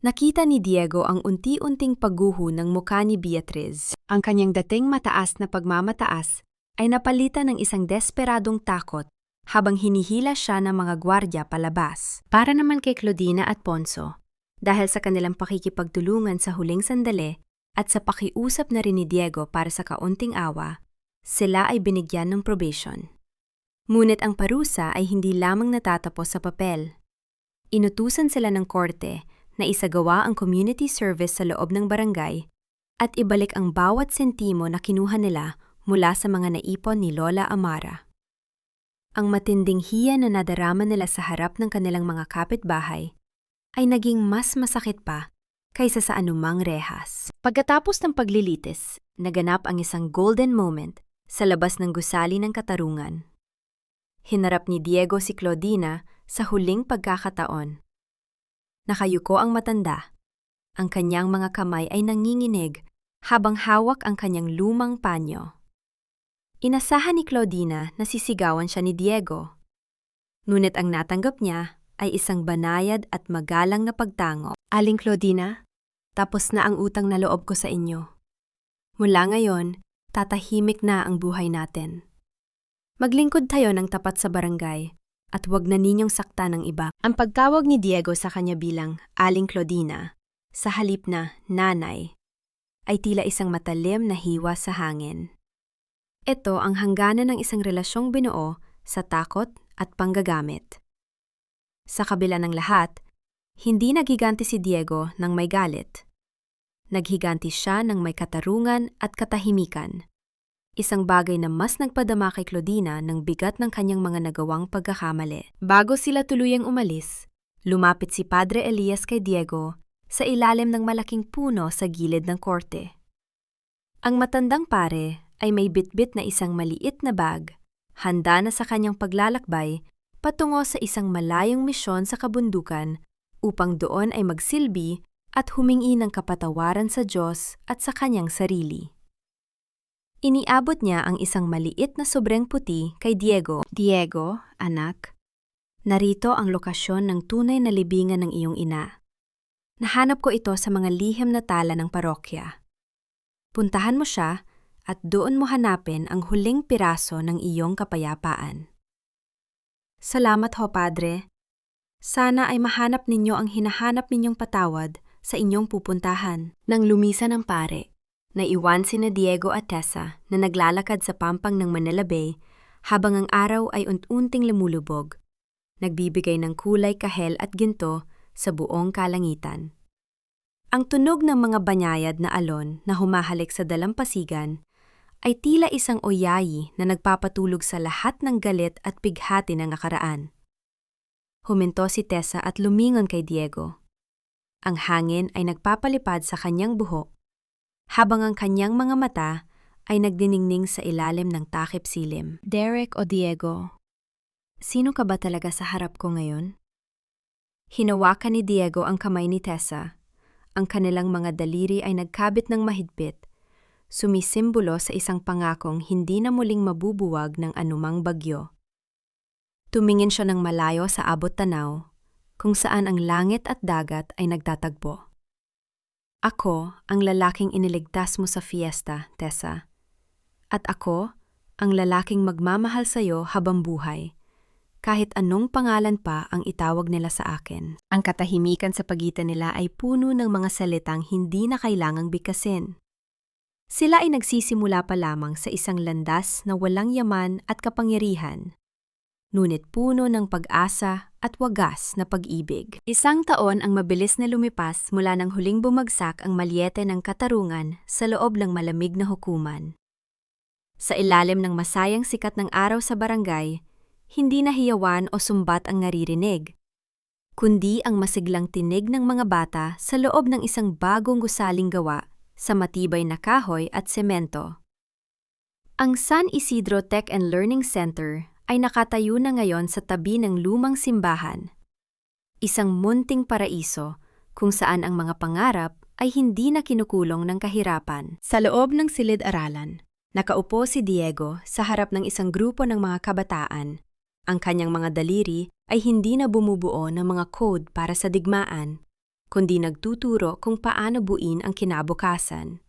Nakita ni Diego ang unti-unting pagguho ng mukha ni Beatriz. Ang kanyang dating mataas na pagmamataas ay napalitan ng isang desperadong takot habang hinihila siya ng mga gwardya palabas. Para naman kay Claudina at Ponso, dahil sa kanilang pakikipagtulungan sa huling sandali at sa pakiusap na rin ni Diego para sa kaunting awa, sila ay binigyan ng probation. Ngunit ang parusa ay hindi lamang natatapos sa papel. Inutusan sila ng korte na isagawa ang community service sa loob ng barangay at ibalik ang bawat sentimo na kinuha nila mula sa mga naipon ni Lola Amara. Ang matinding hiya na nadarama nila sa harap ng kanilang mga kapitbahay ay naging mas masakit pa kaysa sa anumang rehas. Pagkatapos ng paglilitis, naganap ang isang golden moment sa labas ng gusali ng katarungan. Hinarap ni Diego si Claudina sa huling pagkakataon. Nakayuko ang matanda. Ang kanyang mga kamay ay nanginginig habang hawak ang kanyang lumang panyo. Inasahan ni Claudina na sisigawan siya ni Diego. Ngunit ang natanggap niya ay isang banayad at magalang na pagtango. Aling Claudina, tapos na ang utang na loob ko sa inyo. Mula ngayon, tatahimik na ang buhay natin. Maglingkod tayo ng tapat sa barangay at huwag na ninyong sakta ng iba. Ang pagtawag ni Diego sa kanya bilang Aling Claudina, sa halip na nanay, ay tila isang matalim na hiwa sa hangin. Ito ang hangganan ng isang relasyong binuo sa takot at panggagamit. Sa kabila ng lahat, hindi naghiganti si Diego ng may galit. Naghiganti siya ng may katarungan at katahimikan. Isang bagay na mas nagpadama kay Claudina ng bigat ng kanyang mga nagawang pagkakamali. Bago sila tuluyang umalis, lumapit si Padre Elias kay Diego sa ilalim ng malaking puno sa gilid ng korte. Ang matandang pare ay may bitbit na isang maliit na bag, handa na sa kanyang paglalakbay patungo sa isang malayong misyon sa kabundukan upang doon ay magsilbi at humingi ng kapatawaran sa Diyos at sa kanyang sarili. Iniabot niya ang isang maliit na sobreng puti kay Diego. Diego, anak, narito ang lokasyon ng tunay na libingan ng iyong ina. Nahanap ko ito sa mga lihim na tala ng parokya. Puntahan mo siya at doon mo hanapin ang huling piraso ng iyong kapayapaan. Salamat ho, Padre. Sana ay mahanap ninyo ang hinahanap ninyong patawad sa inyong pupuntahan. Nang lumisan ang pare, naiwan sina Diego at Tessa na naglalakad sa pampang ng Manila Bay habang ang araw ay unti-unting lumulubog, nagbibigay ng kulay kahel at ginto sa buong kalangitan. Ang tunog ng mga banyayad na alon na humahalik sa dalampasigan ay tila isang oyayi na nagpapatulog sa lahat ng galit at pighati ng nakaraan. Huminto si Tessa at lumingon kay Diego. Ang hangin ay nagpapalipad sa kanyang buhok, habang ang kanyang mga mata ay nagdiningning sa ilalim ng takip silim. Derek o Diego, sino ka ba talaga sa harap ko ngayon? Hinawakan ni Diego ang kamay ni Tessa. Ang kanilang mga daliri ay nagkabit ng mahigpit, sumisimbolo sa isang pangakong hindi na muling mabubuwag ng anumang bagyo. Tumingin siya ng malayo sa abot tanaw, kung saan ang langit at dagat ay nagtatagpo. Ako ang lalaking iniligtas mo sa fiesta, Tessa. At ako ang lalaking magmamahal sa iyo habang buhay, kahit anong pangalan pa ang itawag nila sa akin. Ang katahimikan sa pagitan nila ay puno ng mga salitang hindi na kailangang bigkasin. Sila ay nagsisimula pa lamang sa isang landas na walang yaman at kapangyarihan, ngunit puno ng pag-asa at wagas na pag-ibig. Isang taon ang mabilis na lumipas mula nang huling bumagsak ang malyete ng katarungan sa loob ng malamig na hukuman. Sa ilalim ng masayang sikat ng araw sa barangay, hindi na hiyawan o sumbat ang naririnig, kundi ang masiglang tinig ng mga bata sa loob ng isang bagong gusaling gawa sa matibay na kahoy at semento. Ang San Isidro Tech and Learning Center ay nakatayo na ngayon sa tabi ng lumang simbahan. Isang munting paraiso kung saan ang mga pangarap ay hindi na kinukulong ng kahirapan. Sa loob ng silid-aralan, nakaupo si Diego sa harap ng isang grupo ng mga kabataan. Ang kanyang mga daliri ay hindi na bumubuo ng mga code para sa digmaan, kundi nagtuturo kung paano buuin ang kinabukasan.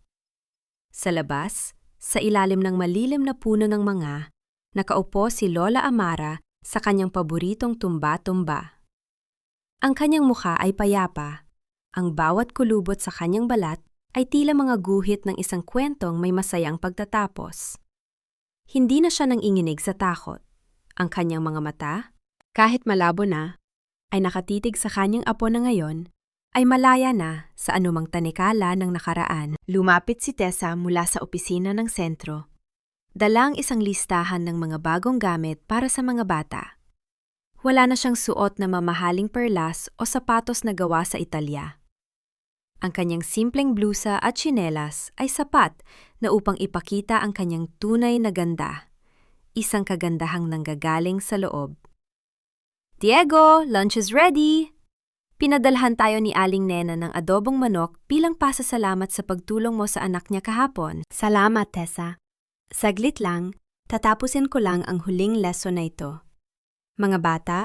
Sa labas, sa ilalim ng malilim na puno ng mga, nakaupo si Lola Amara sa kanyang paboritong tumba-tumba. Ang kanyang mukha ay payapa. Ang bawat kulubot sa kanyang balat ay tila mga guhit ng isang kwentong may masayang pagtatapos. Hindi na siya nanginginig sa takot. Ang kanyang mga mata, kahit malabo na, ay nakatitig sa kanyang apo na ngayon, ay malaya na sa anumang tanikala ng nakaraan. Lumapit si Tessa mula sa opisina ng sentro. Dala ang isang listahan ng mga bagong gamit para sa mga bata. Wala na siyang suot na mamahaling perlas o sapatos na gawa sa Italya. Ang kanyang simpleng blusa at tsinelas ay sapat na upang ipakita ang kanyang tunay na ganda. Isang kagandahang nanggagaling sa loob. Diego, lunch is ready! Pinadalhan tayo ni Aling Nena ng adobong manok bilang pasasalamat sa pagtulong mo sa anak niya kahapon. Salamat, Tessa. Saglit lang, tatapusin ko lang ang huling lesson na ito. Mga bata,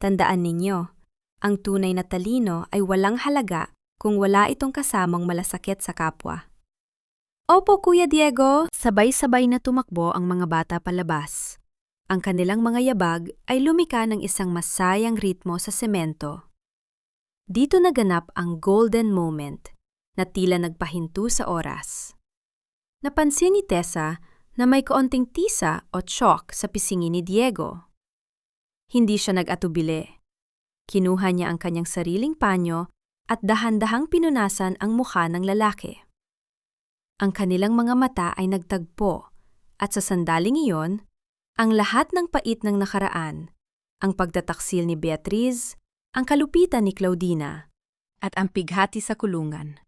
tandaan ninyo, ang tunay na talino ay walang halaga kung wala itong kasamang malasakit sa kapwa. Opo, Kuya Diego! Sabay-sabay na tumakbo ang mga bata palabas. Ang kanilang mga yabag ay lumika ng isang masayang ritmo sa semento. Dito naganap ang golden moment na tila nagpahinto sa oras. Napansin ni Tessa na may kaunting tisa o chalk sa pisngi ni Diego. Hindi siya nag-atubili. Kinuha niya ang kanyang sariling panyo at dahan-dahang pinunasan ang mukha ng lalaki. Ang kanilang mga mata ay nagtagpo at sa sandaling iyon, ang lahat ng pait ng nakaraan, ang pagtataksil ni Beatriz, ang kalupitan ni Claudina, at ang pighati sa kulungan,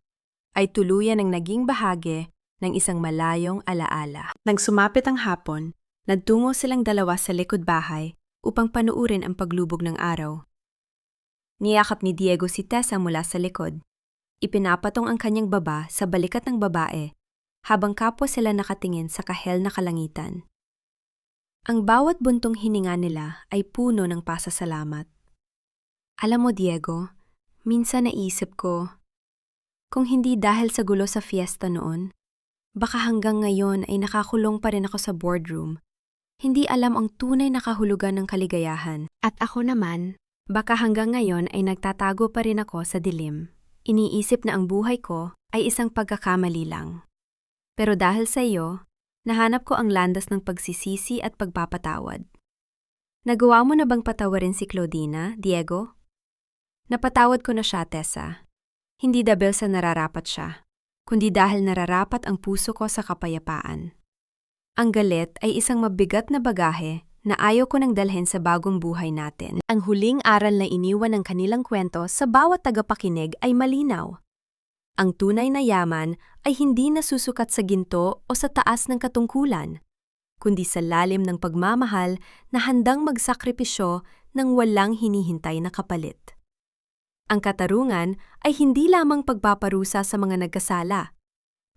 ay tuluyan ang naging bahagi ng isang malayong alaala. Nang sumapit ang hapon, nagtungo silang dalawa sa likod bahay upang panuurin ang paglubog ng araw. Niyakap ni Diego si Tessa mula sa likod. Ipinapatong ang kanyang baba sa balikat ng babae habang kapwa sila nakatingin sa kahel na kalangitan. Ang bawat buntong hininga nila ay puno ng pasasalamat. Alam mo, Diego, minsan naisip ko, kung hindi dahil sa gulo sa fiesta noon, baka hanggang ngayon ay nakakulong pa rin ako sa boardroom. Hindi alam ang tunay na kahulugan ng kaligayahan. At ako naman, baka hanggang ngayon ay nagtatago pa rin ako sa dilim. Iniisip na ang buhay ko ay isang pagkakamali lang. Pero dahil sa iyo, nahanap ko ang landas ng pagsisisi at pagpapatawad. Nagawa mo na bang patawarin si Claudina, Diego? Napatawad ko na siya, Tessa. Hindi dahil sa nararapat siya, kundi dahil nararapat ang puso ko sa kapayapaan. Ang galit ay isang mabigat na bagahe na ayaw ko nang dalhin sa bagong buhay natin. Ang huling aral na iniwan ng kanilang kwento sa bawat tagapakinig ay malinaw. Ang tunay na yaman ay hindi nasusukat sa ginto o sa taas ng katungkulan, kundi sa lalim ng pagmamahal na handang magsakripisyo ng walang hinihintay na kapalit. Ang katarungan ay hindi lamang pagpaparusa sa mga nagkasala,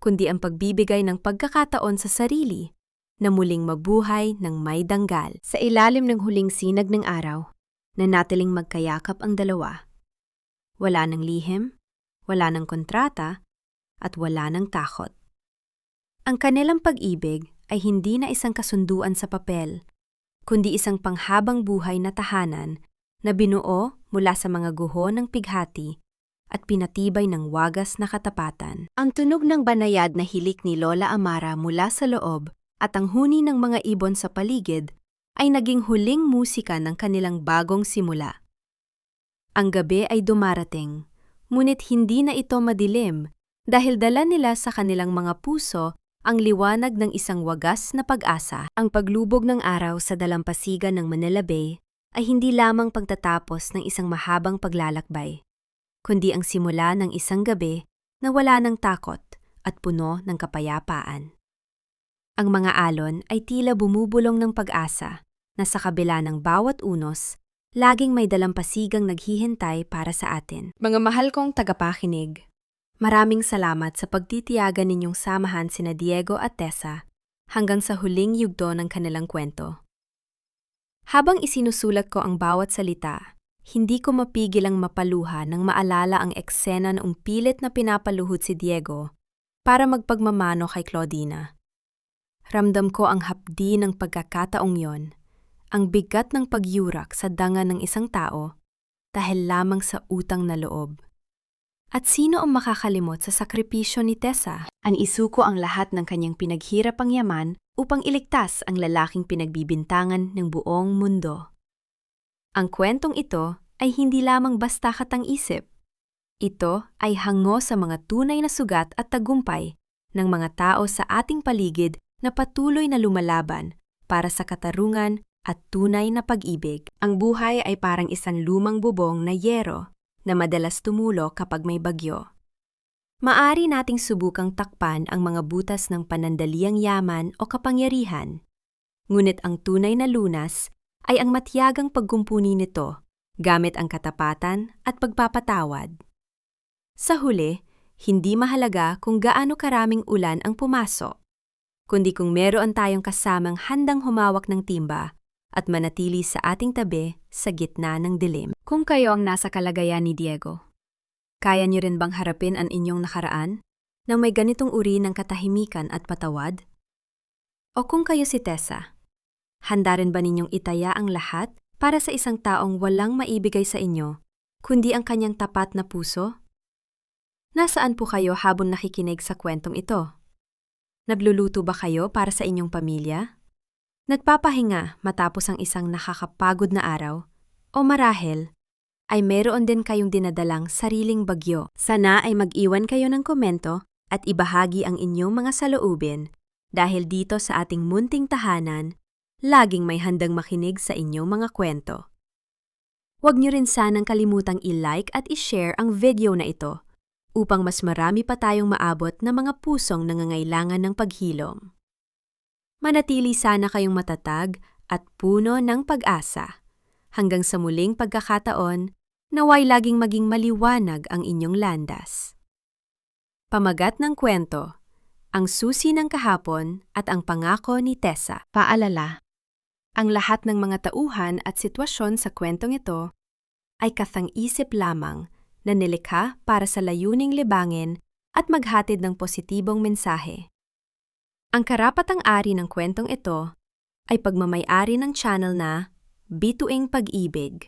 kundi ang pagbibigay ng pagkakataon sa sarili na muling mabuhay ng may danggal. Sa ilalim ng huling sinag ng araw, nanatiling magkayakap ang dalawa. Wala ng lihim, wala ng kontrata, at wala ng takot. Ang kanilang pag-ibig ay hindi na isang kasunduan sa papel, kundi isang panghabang buhay na tahanan na binuo mula sa mga guho ng pighati at pinatibay ng wagas na katapatan. Ang tunog ng banayad na hilik ni Lola Amara mula sa loob at ang huni ng mga ibon sa paligid ay naging huling musika ng kanilang bagong simula. Ang gabi ay dumarating, ngunit hindi na ito madilim dahil dala nila sa kanilang mga puso ang liwanag ng isang wagas na pag-asa. Ang paglubog ng araw sa dalampasigan ng Manila Bay ay hindi lamang pagtatapos ng isang mahabang paglalakbay, kundi ang simula ng isang gabi na wala ng takot at puno ng kapayapaan. Ang mga alon ay tila bumubulong ng pag-asa na sa kabila ng bawat unos, laging may dalampasigang naghihintay para sa atin. Mga mahal kong tagapakinig, maraming salamat sa pagtitiyaga ninyong samahan sina Diego at Tessa hanggang sa huling yugto ng kanilang kwento. Habang isinusulat ko ang bawat salita, hindi ko mapigil ang mapaluha nang maalala ang eksena noong pilit na pinapaluhod si Diego para magpagmamano kay Claudina. Ramdam ko ang hapdi ng pagkakataong yon, ang bigat ng pagyurak sa danga ng isang tao dahil lamang sa utang na loob. At sino ang makakalimot sa sakripisyo ni Tessa? Ang isuko ang lahat ng kanyang pinaghirapang yaman upang iligtas ang lalaking pinagbibintangan ng buong mundo. Ang kwentong ito ay hindi lamang basta katang-isip. Ito ay hango sa mga tunay na sugat at tagumpay ng mga tao sa ating paligid na patuloy na lumalaban para sa katarungan at tunay na pag-ibig. Ang buhay ay parang isang lumang bubong na yero na madalas tumulo kapag may bagyo. Maari nating subukang takpan ang mga butas ng panandaliang yaman o kapangyarihan, ngunit ang tunay na lunas ay ang matiyagang pagkumpuni nito gamit ang katapatan at pagpapatawad. Sa huli, hindi mahalaga kung gaano karaming ulan ang pumasok, kundi kung meron tayong kasamang handang humawak ng timba at manatili sa ating tabi sa gitna ng dilim. Kung kayo ang nasa kalagayan ni Diego, kaya niyo rin bang harapin ang inyong nakaraan nang may ganitong uri ng katahimikan at patawad? O kung kayo si Tessa, handa rin ba ninyong itaya ang lahat para sa isang taong walang maibigay sa inyo, kundi ang kanyang tapat na puso? Nasaan po kayo habang nakikinig sa kwentong ito? Nagluluto ba kayo para sa inyong pamilya? Nagpapahinga matapos ang isang nakakapagod na araw? O marahil, ay meron din kayong dinadalang sariling bagyo? Sana ay mag-iwan kayo ng komento at ibahagi ang inyong mga saloobin dahil dito sa ating munting tahanan, laging may handang makinig sa inyong mga kwento. Huwag niyo rin sanang kalimutang i-like at i-share ang video na ito upang mas marami pa tayong maabot na mga pusong nangangailangan ng paghilom. Manatili sana kayong matatag at puno ng pag-asa. Hanggang sa muling pagkakataon, naway laging maging maliwanag ang inyong landas. Pamagat ng kwento, ang susi ng kahapon at ang pangako ni Tessa. Paalala, ang lahat ng mga tauhan at sitwasyon sa kwentong ito ay kathang-isip lamang na nilikha para sa layuning libangin at maghatid ng positibong mensahe. Ang karapatang-ari ng kwentong ito ay pagmamay-ari ng channel na Bituing Pag-ibig.